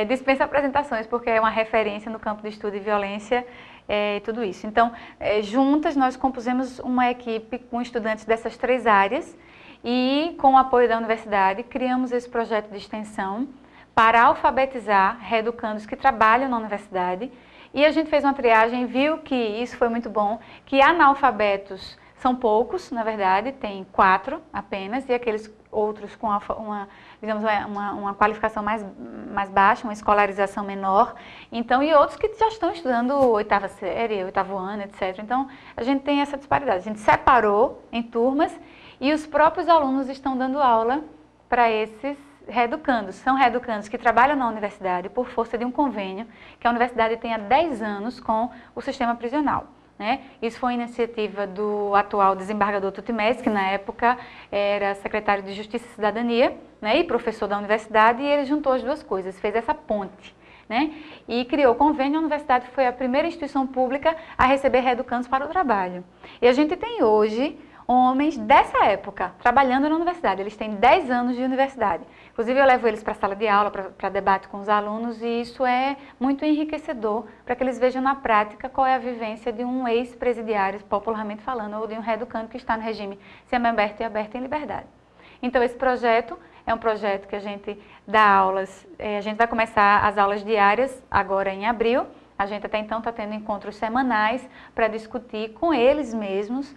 dispensa apresentações, porque é uma referência no campo de estudo de violência e tudo isso. Então, juntas nós compusemos uma equipe com estudantes dessas 3 áreas e, com o apoio da universidade, criamos esse projeto de extensão para alfabetizar reeducandos que trabalham na universidade. E a gente fez uma triagem e viu que isso foi muito bom, que analfabetos são poucos, na verdade, tem 4 apenas, e aqueles outros com uma qualificação mais baixa, uma escolarização menor, então, e outros que já estão estudando 8ª série, 8º ano, etc. Então, a gente tem essa disparidade. A gente separou em turmas e os próprios alunos estão dando aula para esses reeducandos. São reeducandos que trabalham na universidade por força de um convênio que a universidade tem há 10 anos com o sistema prisional, né? Isso foi iniciativa do atual desembargador Tutimés, que na época era secretário de Justiça e Cidadania, né, e professor da universidade, e ele juntou as duas coisas, fez essa ponte, né, e criou o convênio. A universidade foi a primeira instituição pública a receber reeducandos para o trabalho. E a gente tem hoje homens dessa época trabalhando na universidade, eles têm 10 anos de universidade. Inclusive eu levo eles para a sala de aula, para debate com os alunos, e isso é muito enriquecedor para que eles vejam na prática qual é a vivência de um ex-presidiário, popularmente falando, ou de um reeducando que está no regime semiaberto e aberto em liberdade. Então esse projeto é um projeto que a gente dá aulas, a gente vai começar as aulas diárias agora em abril. A gente até então está tendo encontros semanais para discutir com eles mesmos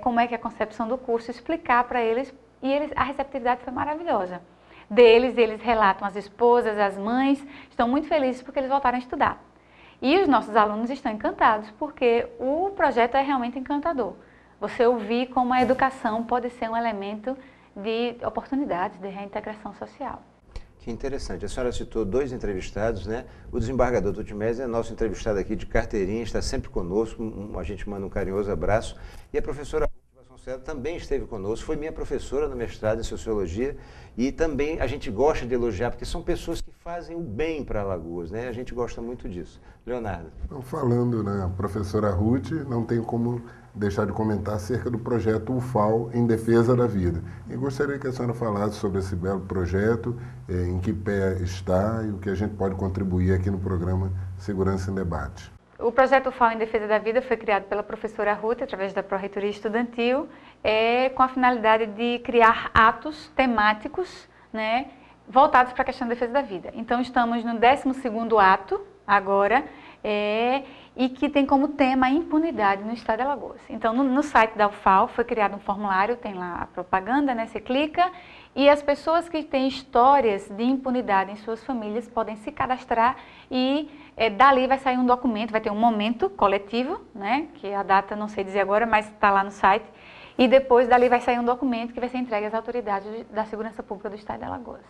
como é que é a concepção do curso, explicar para eles, e a receptividade foi maravilhosa. Eles relatam, as esposas, as mães, estão muito felizes porque eles voltaram a estudar. E os nossos alunos estão encantados, porque o projeto é realmente encantador. Você ouvir como a educação pode ser um elemento de oportunidades, de reintegração social. Que interessante. A senhora citou 2 entrevistados, né? O desembargador Tutimés é nosso entrevistado aqui de carteirinha, está sempre conosco, a gente manda um carinhoso abraço. E a professora Vasconcelos também esteve conosco, foi minha professora no mestrado em Sociologia, e também a gente gosta de elogiar, porque são pessoas que fazem o bem para Alagoas, né? A gente gosta muito disso. Leonardo. Então, falando na professora Ruth, não tem como deixar de comentar acerca do projeto UFAL em defesa da vida. E gostaria que a senhora falasse sobre esse belo projeto, em que pé está e o que a gente pode contribuir aqui no programa Segurança em Debate. O projeto UFAL em defesa da vida foi criado pela professora Ruth, através da Pró-Reitoria Estudantil, com a finalidade de criar atos temáticos, né, voltados para a questão da defesa da vida. Então, estamos no 12º ato, agora, e que tem como tema a impunidade no estado de Alagoas. Então, no site da UFAL foi criado um formulário, tem lá a propaganda, né? Você clica, e as pessoas que têm histórias de impunidade em suas famílias podem se cadastrar e dali vai sair um documento, vai ter um momento coletivo, né? Que a data não sei dizer agora, mas está lá no site, e depois dali vai sair um documento que vai ser entregue às autoridades da segurança pública do estado de Alagoas.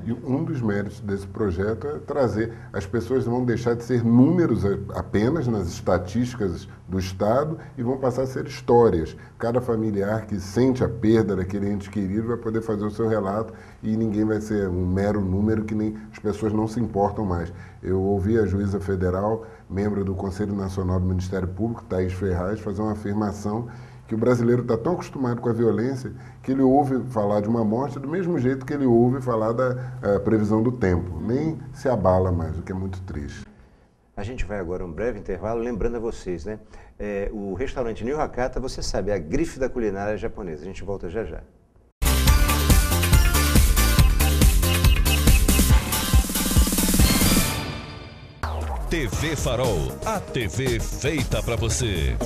E um dos méritos desse projeto é trazer, as pessoas vão deixar de ser números apenas nas estatísticas do Estado e vão passar a ser histórias. Cada familiar que sente a perda daquele ente querido vai poder fazer o seu relato e ninguém vai ser um mero número que nem as pessoas não se importam mais. Eu ouvi a juíza federal, membro do Conselho Nacional do Ministério Público, Thaís Ferraz, fazer uma afirmação que o brasileiro está tão acostumado com a violência que ele ouve falar de uma morte do mesmo jeito que ele ouve falar da previsão do tempo. Nem se abala mais, o que é muito triste. A gente vai agora a um breve intervalo, lembrando a vocês, né? O restaurante New Hakata, você sabe, é a grife da culinária japonesa. A gente volta já já. TV Farol, a TV feita pra você.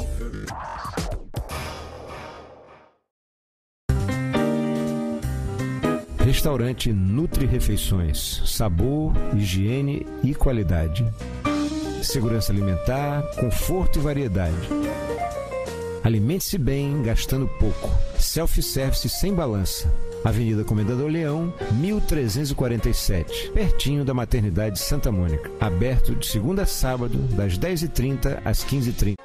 Restaurante Nutri Refeições, sabor, higiene e qualidade. Segurança alimentar, conforto e variedade. Alimente-se bem, gastando pouco. Self-service sem balança. Avenida Comendador Leão, 1347, pertinho da Maternidade Santa Mônica. Aberto de segunda a sábado, das 10h30 às 15h30.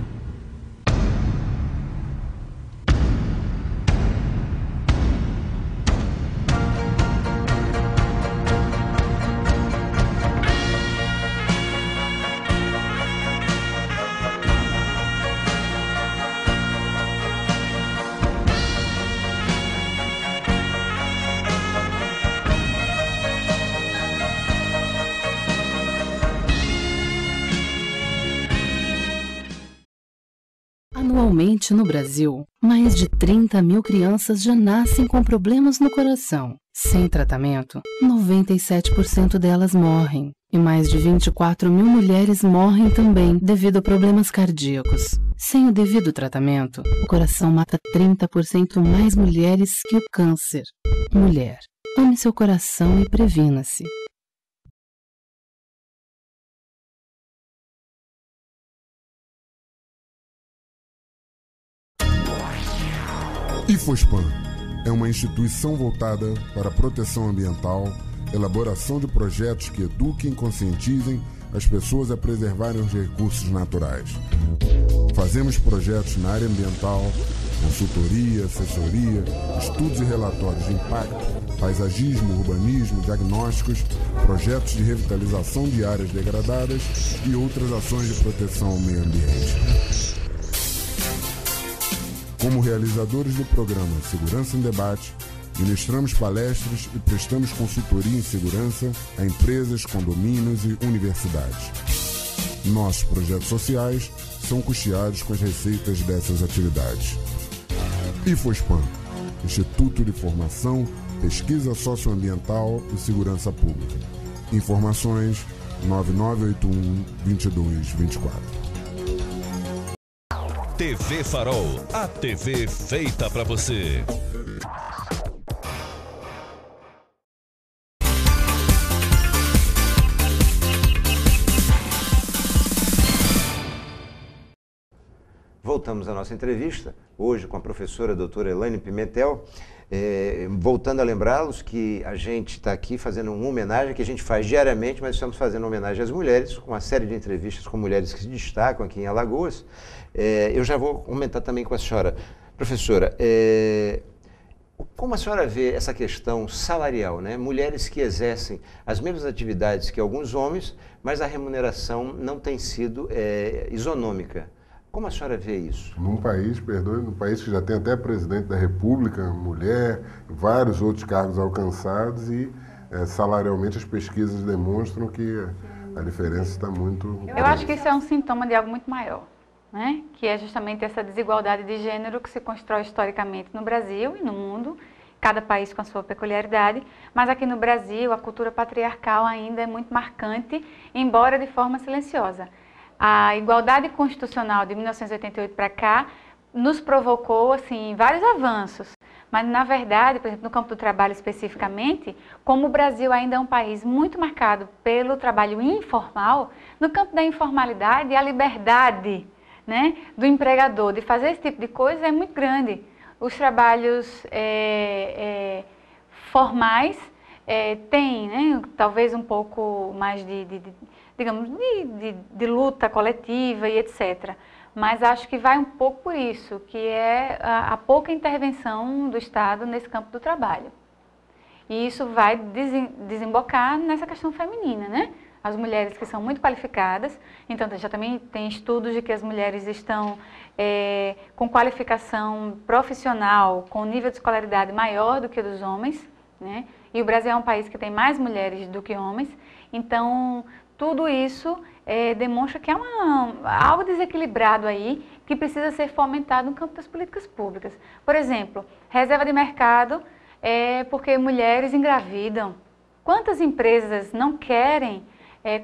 Anualmente no Brasil, mais de 30 mil crianças já nascem com problemas no coração. Sem tratamento, 97% delas morrem. E mais de 24 mil mulheres morrem também devido a problemas cardíacos. Sem o devido tratamento, o coração mata 30% mais mulheres que o câncer. Mulher, ame seu coração e previna-se. IFOSPAN é uma instituição voltada para a proteção ambiental, elaboração de projetos que eduquem e conscientizem as pessoas a preservarem os recursos naturais. Fazemos projetos na área ambiental, consultoria, assessoria, estudos e relatórios de impacto, paisagismo, urbanismo, diagnósticos, projetos de revitalização de áreas degradadas e outras ações de proteção ao meio ambiente. Como realizadores do programa Segurança em Debate, ministramos palestras e prestamos consultoria em segurança a empresas, condomínios e universidades. Nossos projetos sociais são custeados com as receitas dessas atividades. IFOSPAN, Instituto de Formação, Pesquisa Socioambiental e Segurança Pública. Informações 9981-2224. TV Farol, a TV feita pra você. Voltamos à nossa entrevista, hoje com a professora doutora Elaine Pimentel, voltando a lembrá-los que a gente está aqui fazendo uma homenagem que a gente faz diariamente, mas estamos fazendo homenagem às mulheres, com uma série de entrevistas com mulheres que se destacam aqui em Alagoas. Eu já vou comentar também com a senhora. Professora, como a senhora vê essa questão salarial, né? Mulheres que exercem as mesmas atividades que alguns homens, mas a remuneração não tem sido isonômica. Como a senhora vê isso? Num país que já tem até presidente da República, mulher, vários outros cargos alcançados e salarialmente as pesquisas demonstram que a diferença está muito... Eu acho que isso é um sintoma de algo muito maior, né? Que é justamente essa desigualdade de gênero que se constrói historicamente no Brasil e no mundo, cada país com a sua peculiaridade, mas aqui no Brasil a cultura patriarcal ainda é muito marcante, embora de forma silenciosa. A igualdade constitucional de 1988 para cá nos provocou assim, vários avanços, mas na verdade, por exemplo, no campo do trabalho especificamente, como o Brasil ainda é um país muito marcado pelo trabalho informal, no campo da informalidade a liberdade, né, do empregador de fazer esse tipo de coisa é muito grande. Os trabalhos formais tem, né, talvez um pouco mais digamos, de luta coletiva e etc. Mas acho que vai um pouco por isso, que é a pouca intervenção do Estado nesse campo do trabalho. E isso vai desembocar nessa questão feminina, né? As mulheres que são muito qualificadas, então já também tem estudos de que as mulheres estão com qualificação profissional, com nível de escolaridade maior do que o dos homens, né? E o Brasil é um país que tem mais mulheres do que homens, então tudo isso demonstra que há algo desequilibrado aí que precisa ser fomentado no campo das políticas públicas. Por exemplo, reserva de mercado porque mulheres engravidam. Quantas empresas não querem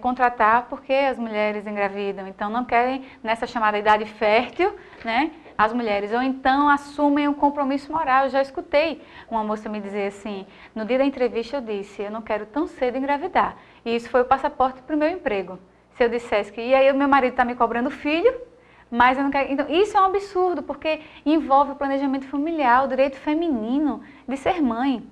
contratar porque as mulheres engravidam? Então não querem, nessa chamada idade fértil, né, as mulheres, ou então assumem um compromisso moral. Eu já escutei uma moça me dizer assim, no dia da entrevista eu disse, eu não quero tão cedo engravidar. E isso foi o passaporte para o meu emprego. Se eu dissesse que, e aí o meu marido está me cobrando filho, mas eu não quero. Então, isso é um absurdo, porque envolve o planejamento familiar, o direito feminino de ser mãe.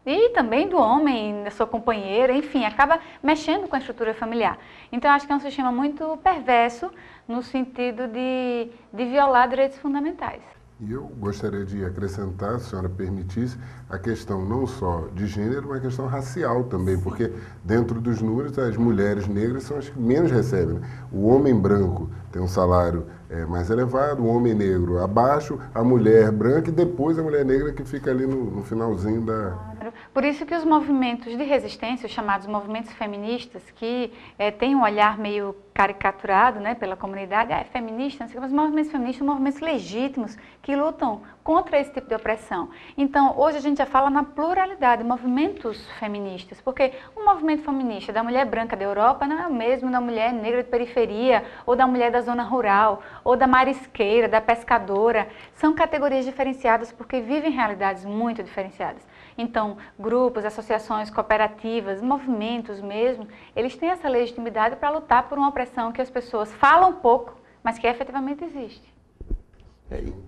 E também do homem, da sua companheira, enfim, acaba mexendo com a estrutura familiar. Então, acho que é um sistema muito perverso no sentido de violar direitos fundamentais. E eu gostaria de acrescentar, se a senhora permitisse, a questão não só de gênero, mas a questão racial também, porque dentro dos números as mulheres negras são as que menos recebem, né? O homem branco tem um salário mais elevado, o homem negro abaixo, a mulher branca e depois a mulher negra que fica ali no finalzinho da... Por isso que os movimentos de resistência, os chamados movimentos feministas, que têm um olhar meio caricaturado, né, pela comunidade, é feminista, não sei o que, mas movimentos feministas são movimentos legítimos que lutam contra esse tipo de opressão. Então, hoje a gente já fala na pluralidade, movimentos feministas, porque um movimento feminista da mulher branca da Europa não é o mesmo da mulher negra de periferia, ou da mulher da zona rural, ou da marisqueira, da pescadora. São categorias diferenciadas porque vivem realidades muito diferenciadas. Então, grupos, associações, cooperativas, movimentos mesmo, eles têm essa legitimidade para lutar por uma opressão que as pessoas falam pouco, mas que efetivamente existe.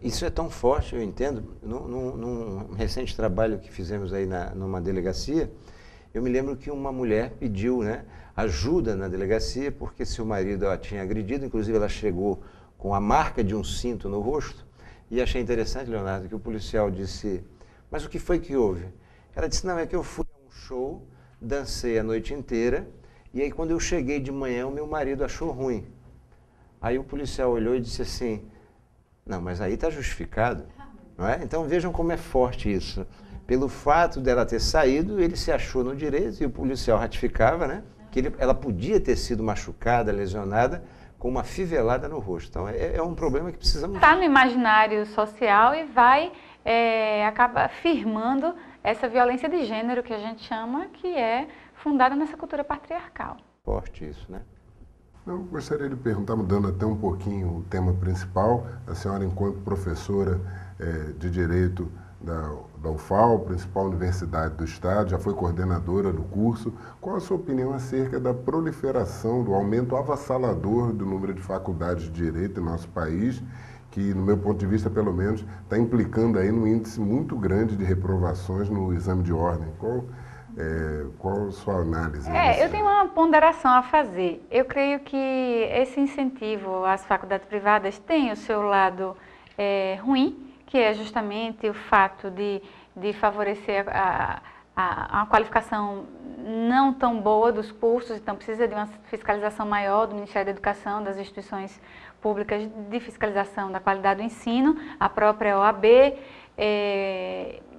Isso é tão forte, eu entendo. Num recente trabalho que fizemos aí numa delegacia, eu me lembro que uma mulher pediu, né, ajuda na delegacia porque seu marido a tinha agredido, inclusive ela chegou com a marca de um cinto no rosto, e achei interessante, Leonardo, que o policial disse, mas o que foi que houve? Ela disse, não, é que eu fui a um show, dancei a noite inteira, e aí quando eu cheguei de manhã, o meu marido achou ruim. Aí o policial olhou e disse assim, não, mas aí está justificado, não é? Então vejam como é forte isso. Pelo fato dela ter saído, ele se achou no direito e o policial ratificava, né? Que ela podia ter sido machucada, lesionada, com uma fivelada no rosto. Então é um problema que precisamos... Está no imaginário social e acaba afirmando essa violência de gênero que a gente chama, que é fundada nessa cultura patriarcal. Forte isso, né? Eu gostaria de perguntar, mudando até um pouquinho o tema principal, a senhora, enquanto professora de Direito da UFAL, principal universidade do Estado, já foi coordenadora do curso, qual a sua opinião acerca da proliferação, do aumento avassalador do número de faculdades de Direito em nosso país, que, no meu ponto de vista, pelo menos, está implicando aí num índice muito grande de reprovações no exame de ordem? Qual a sua análise? Eu tenho uma ponderação a fazer. Eu creio que esse incentivo às faculdades privadas tem o seu lado ruim, que é justamente o fato de favorecer a qualificação não tão boa dos cursos, então precisa de uma fiscalização maior do Ministério da Educação, das instituições públicas de fiscalização da qualidade do ensino, a própria OAB,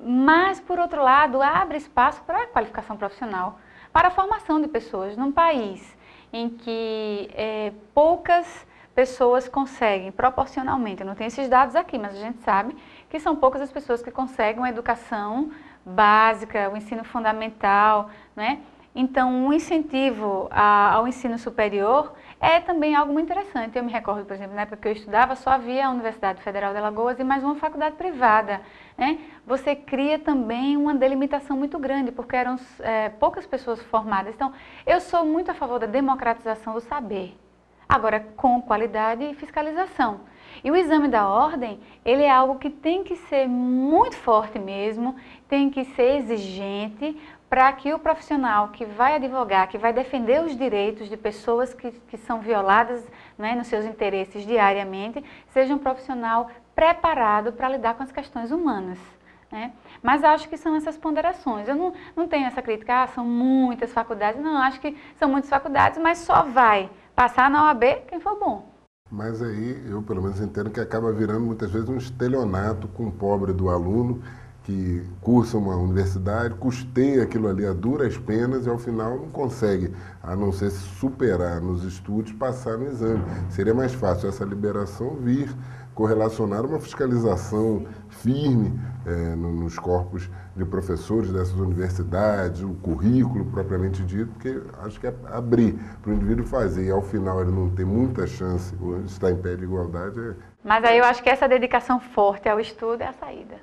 mas, por outro lado, abre espaço para a qualificação profissional, para a formação de pessoas num país em que poucas pessoas conseguem proporcionalmente, eu não tenho esses dados aqui, mas a gente sabe que são poucas as pessoas que conseguem uma educação básica, o ensino fundamental, né? Então, um incentivo ao ensino superior é também algo muito interessante. Eu me recordo, por exemplo, na época que eu estudava, só havia a Universidade Federal de Alagoas e mais uma faculdade privada, né? Você cria também uma delimitação muito grande, porque eram poucas pessoas formadas. Então, eu sou muito a favor da democratização do saber, agora com qualidade e fiscalização. E o exame da ordem, ele é algo que tem que ser muito forte mesmo, tem que ser exigente, para que o profissional que vai advogar, que vai defender os direitos de pessoas que são violadas, né, nos seus interesses diariamente, seja um profissional preparado para lidar com as questões humanas. Né? Mas acho que são essas ponderações. Eu não tenho essa crítica, são muitas faculdades. Não, acho que são muitas faculdades, mas só vai passar na OAB quem for bom. Mas aí eu pelo menos entendo que acaba virando muitas vezes um estelionato com o pobre do aluno que cursa uma universidade, custeia aquilo ali a duras penas e ao final não consegue, a não ser se superar nos estudos, passar no exame. Seria mais fácil essa liberação vir correlacionar uma fiscalização firme nos corpos de professores dessas universidades, o currículo propriamente dito, porque acho que é abrir para o indivíduo fazer e ao final ele não ter muita chance, ou estar em pé de igualdade. Mas aí eu acho que essa dedicação forte ao estudo é a saída.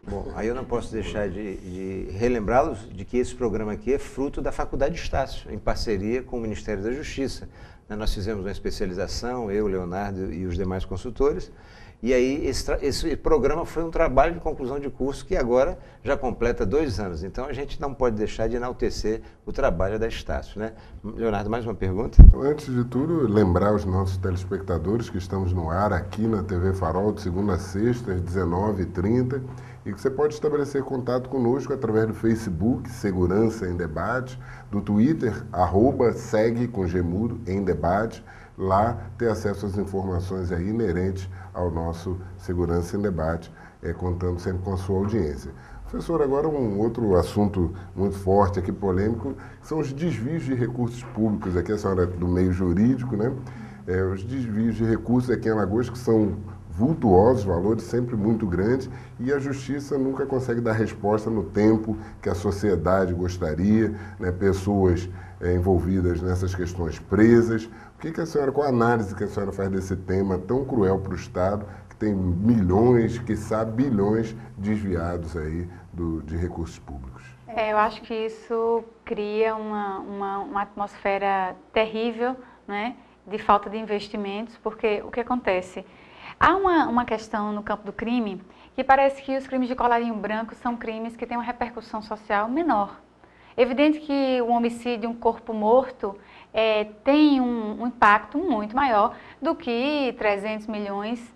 Bom, aí eu não posso deixar de relembrá-los de que esse programa aqui é fruto da Faculdade Estácio, em parceria com o Ministério da Justiça. Nós fizemos uma especialização, eu, Leonardo e os demais consultores, e aí esse programa foi um trabalho de conclusão de curso que agora já completa 2 anos. Então a gente não pode deixar de enaltecer o trabalho da Estácio, né? Leonardo, mais uma pergunta? Antes de tudo, lembrar os nossos telespectadores que estamos no ar aqui na TV Farol, de segunda a sexta, às 19h30, e que você pode estabelecer contato conosco através do Facebook, Segurança em Debate, do Twitter, @segue com Gemudo em Debate, lá ter acesso às informações aí inerentes ao nosso Segurança em Debate, contando sempre com a sua audiência. Professor, agora um outro assunto muito forte aqui, polêmico, são os desvios de recursos públicos. Aqui a senhora é do meio jurídico, né? Os desvios de recursos aqui em Alagoas que são vultuosos, valores sempre muito grandes, e a Justiça nunca consegue dar resposta no tempo que a sociedade gostaria, né? Pessoas envolvidas nessas questões presas. Qual a análise que a senhora faz desse tema tão cruel para o Estado, que tem milhões, quiçá bilhões desviados aí de recursos públicos? Eu acho que isso cria uma atmosfera terrível, né, de falta de investimentos, porque o que acontece? Há uma questão no campo do crime que parece que os crimes de colarinho branco são crimes que têm uma repercussão social menor. Evidente que o homicídio, um corpo morto, tem um impacto muito maior do que 300 milhões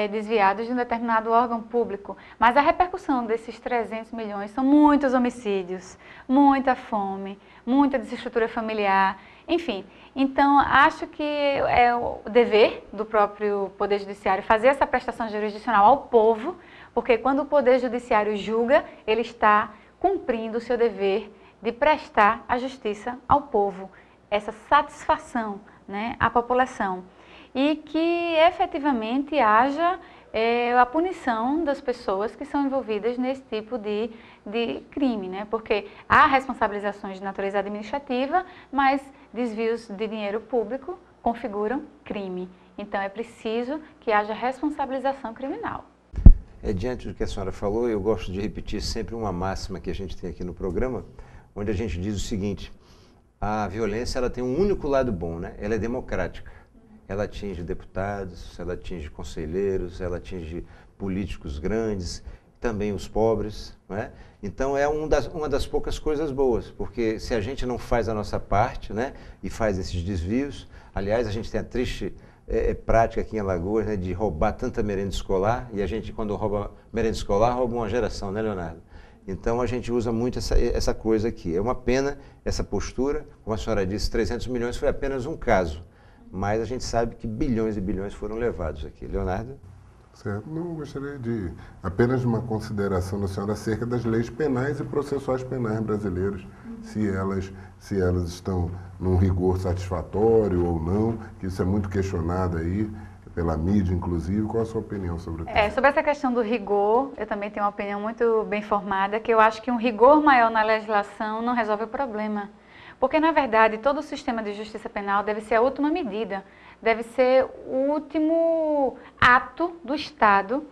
desviados de um determinado órgão público. Mas a repercussão desses 300 milhões são muitos homicídios, muita fome, muita desestrutura familiar, enfim. Então, acho que é o dever do próprio Poder Judiciário fazer essa prestação jurisdicional ao povo, porque quando o Poder Judiciário julga, ele está cumprindo o seu dever de prestar a justiça ao povo, essa satisfação, né, à população. E que efetivamente haja a punição das pessoas que são envolvidas nesse tipo de crime, né? Porque há responsabilizações de natureza administrativa, mas desvios de dinheiro público configuram crime. Então é preciso que haja responsabilização criminal. Diante do que a senhora falou, eu gosto de repetir sempre uma máxima que a gente tem aqui no programa, onde a gente diz o seguinte: a violência ela tem um único lado bom, né? Ela é democrática. Ela atinge deputados, ela atinge conselheiros, ela atinge políticos grandes, também os pobres, né? Então é uma das poucas coisas boas, porque se a gente não faz a nossa parte, né, e faz esses desvios, aliás, a gente tem a triste prática aqui em Alagoas, né, de roubar tanta merenda escolar, e a gente, quando rouba merenda escolar, rouba uma geração, né, Leonardo? Então a gente usa muito essa coisa aqui. É uma pena essa postura, como a senhora disse, 300 milhões foi apenas um caso, mas a gente sabe que bilhões e bilhões foram levados aqui. Leonardo? Certo. Não, gostaria de apenas uma consideração da senhora acerca das leis penais e processuais penais brasileiras, se elas estão num rigor satisfatório ou não, que isso é muito questionado aí pela mídia, inclusive. Qual a sua opinião sobre isso? Sobre essa questão do rigor, eu também tenho uma opinião muito bem formada, que eu acho que um rigor maior na legislação não resolve o problema. Porque, na verdade, todo o sistema de justiça penal deve ser a última medida, deve ser o último ato do Estado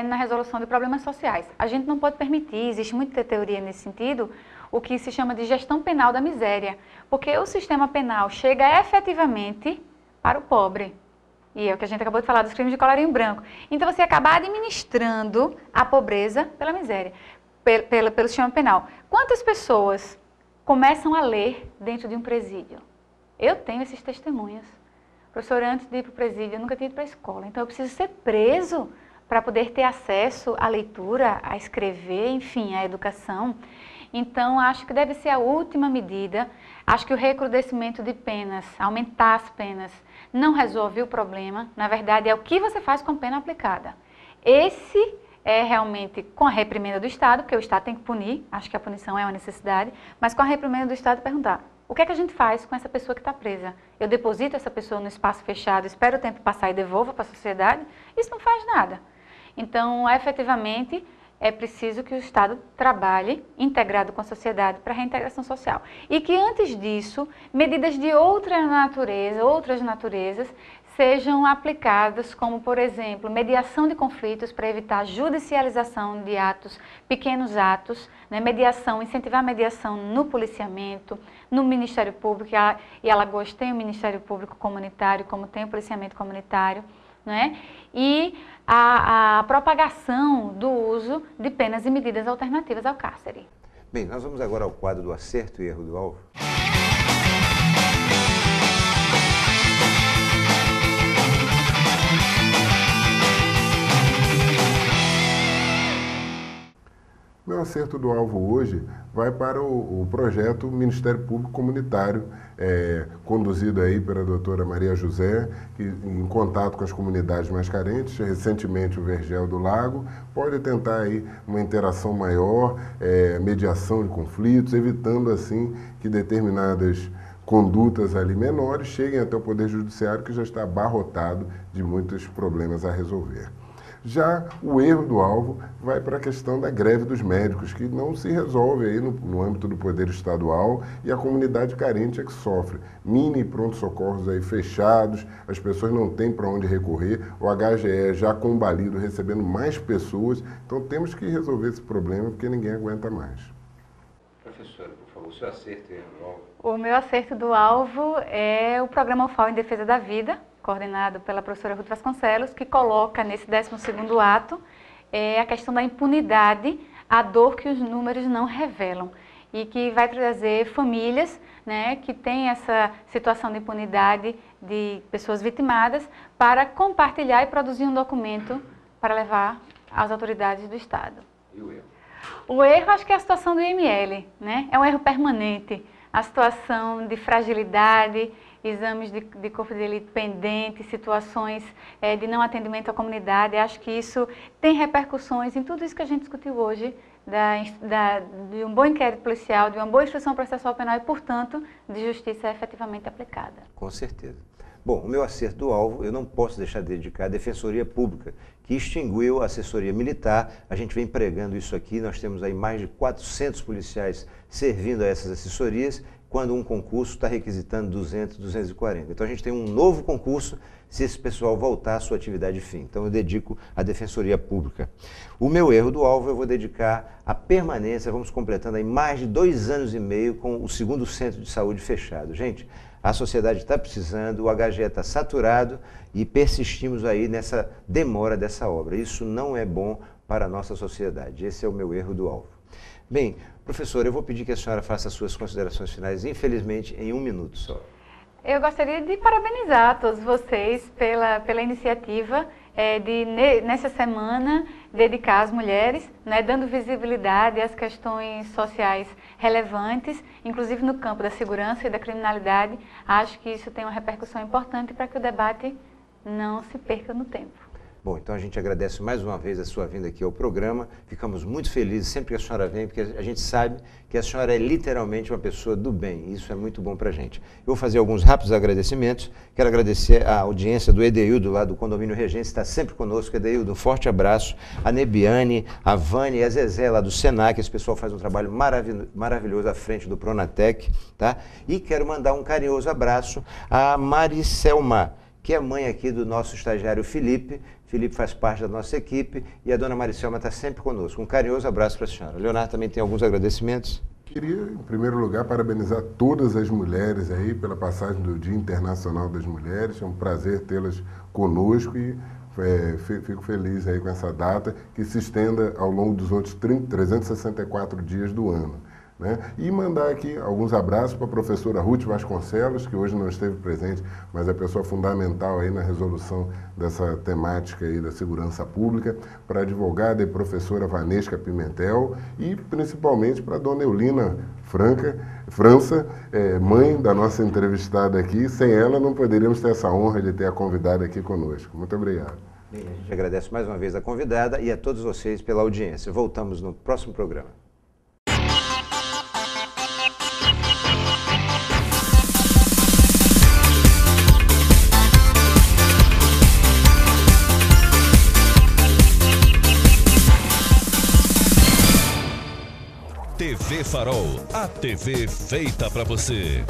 na resolução de problemas sociais. A gente não pode permitir, existe muita teoria nesse sentido, o que se chama de gestão penal da miséria, porque o sistema penal chega efetivamente para o pobre. E é o que a gente acabou de falar dos crimes de colarinho branco. Então, você acaba administrando a pobreza pela miséria. pelo sistema penal. Quantas pessoas começam a ler dentro de um presídio? Eu tenho esses testemunhos. Professor, antes de ir para o presídio, eu nunca tinha ido para a escola, então eu preciso ser preso para poder ter acesso à leitura, a escrever, enfim, à educação. Então, acho que deve ser a última medida. Acho que o recrudescimento de penas, aumentar as penas, não resolve o problema. Na verdade, é o que você faz com a pena aplicada. Esse é realmente com a reprimenda do Estado, porque o Estado tem que punir, acho que a punição é uma necessidade, mas com a reprimenda do Estado perguntar, o que é que a gente faz com essa pessoa que está presa? Eu deposito essa pessoa no espaço fechado, espero o tempo passar e devolvo para a sociedade? Isso não faz nada. Então, efetivamente, é preciso que o Estado trabalhe integrado com a sociedade para a reintegração social. E que, antes disso, medidas de outras naturezas, sejam aplicadas, como, por exemplo, mediação de conflitos para evitar judicialização de atos, pequenos atos, né? Incentivar a mediação no policiamento, no Ministério Público, e Alagoas tem o Ministério Público Comunitário, como tem o policiamento comunitário, né? E a propagação do uso de penas e medidas alternativas ao cárcere. Bem, nós vamos agora ao quadro do acerto e erro do alvo. Meu acerto do alvo hoje vai para o projeto Ministério Público Comunitário, conduzido aí pela doutora Maria José, que, em contato com as comunidades mais carentes, recentemente o Vergel do Lago, pode tentar aí uma interação maior, mediação de conflitos, evitando assim que determinadas condutas ali menores cheguem até o Poder Judiciário, que já está abarrotado de muitos problemas a resolver. Já o erro do alvo vai para a questão da greve dos médicos, que não se resolve aí no âmbito do poder estadual, e a comunidade carente é que sofre. Mini pronto-socorros aí fechados, as pessoas não têm para onde recorrer, o HGE já combalido, recebendo mais pessoas. Então temos que resolver esse problema, porque ninguém aguenta mais. Professora, por favor, o seu acerto e erro do alvo. O meu acerto do alvo é o programa UFAO em Defesa da Vida, coordenado pela professora Ruth Vasconcelos, que coloca nesse 12º ato a questão da impunidade, a dor que os números não revelam, e que vai trazer famílias, né, que têm essa situação de impunidade de pessoas vitimadas para compartilhar e produzir um documento para levar às autoridades do Estado. E o erro? O erro, acho que é a situação do IML, né? É um erro permanente, a situação de fragilidade, exames de corpo de delito pendentes, situações de não atendimento à comunidade. Acho que isso tem repercussões em tudo isso que a gente discutiu hoje, de um bom inquérito policial, de uma boa instrução processual penal e, portanto, de justiça efetivamente aplicada. Com certeza. Bom, o meu acerto do alvo, eu não posso deixar de dedicar à Defensoria Pública, que extinguiu a assessoria militar. A gente vem pregando isso aqui, nós temos aí mais de 400 policiais servindo a essas assessorias, quando um concurso está requisitando 200, 240. Então a gente tem um novo concurso se esse pessoal voltar à sua atividade fim. Então eu dedico à Defensoria Pública. O meu erro do alvo eu vou dedicar à permanência, vamos completando aí mais de 2 anos e meio com o 2º centro de saúde fechado. Gente, a sociedade está precisando, o HGE está saturado e persistimos aí nessa demora dessa obra. Isso não é bom para a nossa sociedade. Esse é o meu erro do alvo. Bem, professora, eu vou pedir que a senhora faça as suas considerações finais, infelizmente, em 1 minuto só. Eu gostaria de parabenizar todos vocês pela iniciativa de, nessa semana, dedicar às mulheres, né, dando visibilidade às questões sociais relevantes, inclusive no campo da segurança e da criminalidade. Acho que isso tem uma repercussão importante para que o debate não se perca no tempo. Bom, então a gente agradece mais uma vez a sua vinda aqui ao programa. Ficamos muito felizes sempre que a senhora vem, porque a gente sabe que a senhora é literalmente uma pessoa do bem. E isso é muito bom para a gente. Eu vou fazer alguns rápidos agradecimentos. Quero agradecer a audiência do Edeildo, lá do Condomínio Regência, está sempre conosco. Edeildo, um forte abraço. A Nebiane, a Vânia e a Zezé, lá do Senac. Esse pessoal faz um trabalho maravilhoso à frente do Pronatec, tá? E quero mandar um carinhoso abraço a Maricelma, que é mãe aqui do nosso estagiário Felipe. Felipe faz parte da nossa equipe e a dona Maricelma está sempre conosco. Um carinhoso abraço para a senhora. Leonardo também tem alguns agradecimentos. Queria, em primeiro lugar, parabenizar todas as mulheres aí pela passagem do Dia Internacional das Mulheres. É um prazer tê-las conosco e Fico feliz aí com essa data, que se estenda ao longo dos outros 364 dias do ano. Né? E mandar aqui alguns abraços para a professora Ruth Vasconcelos, que hoje não esteve presente, mas é pessoa fundamental aí na resolução dessa temática aí da segurança pública, para a advogada e professora Vanesca Pimentel e principalmente para a dona Eulina França, mãe da nossa entrevistada aqui. Sem ela não poderíamos ter essa honra de ter a convidada aqui conosco. Muito obrigado. Bem, a gente agradece mais uma vez a convidada e a todos vocês pela audiência. Voltamos no próximo programa. TV Farol, a TV feita pra você.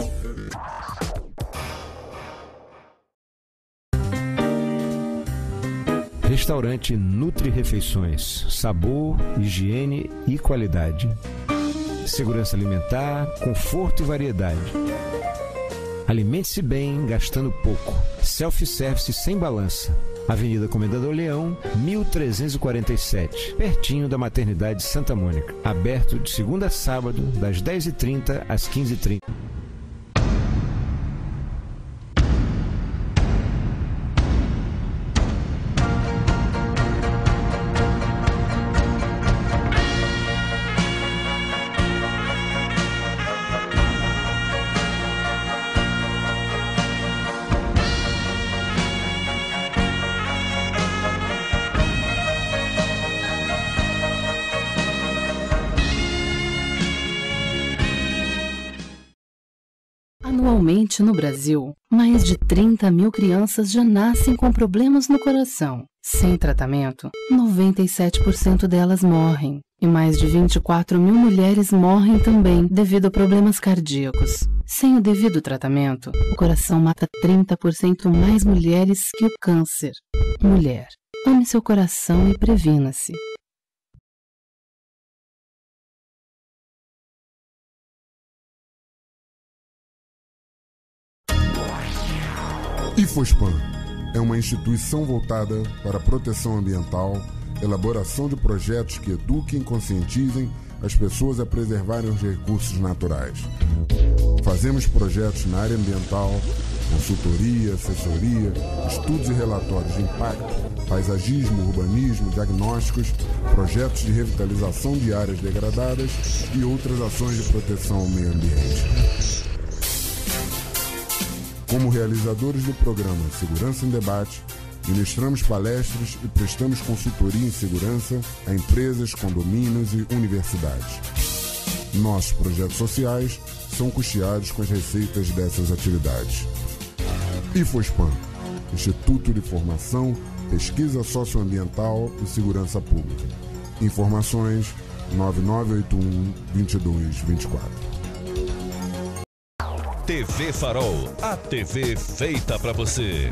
Restaurante Nutri Refeições, sabor, higiene e qualidade. Segurança alimentar, conforto e variedade. Alimente-se bem, gastando pouco. Self-service sem balança. Avenida Comendador Leão, 1347, pertinho da Maternidade Santa Mônica. Aberto de segunda a sábado, das 10h30 às 15h30. Anualmente no Brasil, mais de 30 mil crianças já nascem com problemas no coração. Sem tratamento, 97% delas morrem. E mais de 24 mil mulheres morrem também devido a problemas cardíacos. Sem o devido tratamento, o coração mata 30% mais mulheres que o câncer. Mulher, ame seu coração e previna-se. IFOSPAN é uma instituição voltada para a proteção ambiental, elaboração de projetos que eduquem e conscientizem as pessoas a preservarem os recursos naturais. Fazemos projetos na área ambiental, consultoria, assessoria, estudos e relatórios de impacto, paisagismo, urbanismo, diagnósticos, projetos de revitalização de áreas degradadas e outras ações de proteção ao meio ambiente. Como realizadores do programa Segurança em Debate, ministramos palestras e prestamos consultoria em segurança a empresas, condomínios e universidades. Nossos projetos sociais são custeados com as receitas dessas atividades. IFOSPAN, Instituto de Formação, Pesquisa Socioambiental e Segurança Pública. Informações 9981-2224. TV Farol, a TV feita pra você.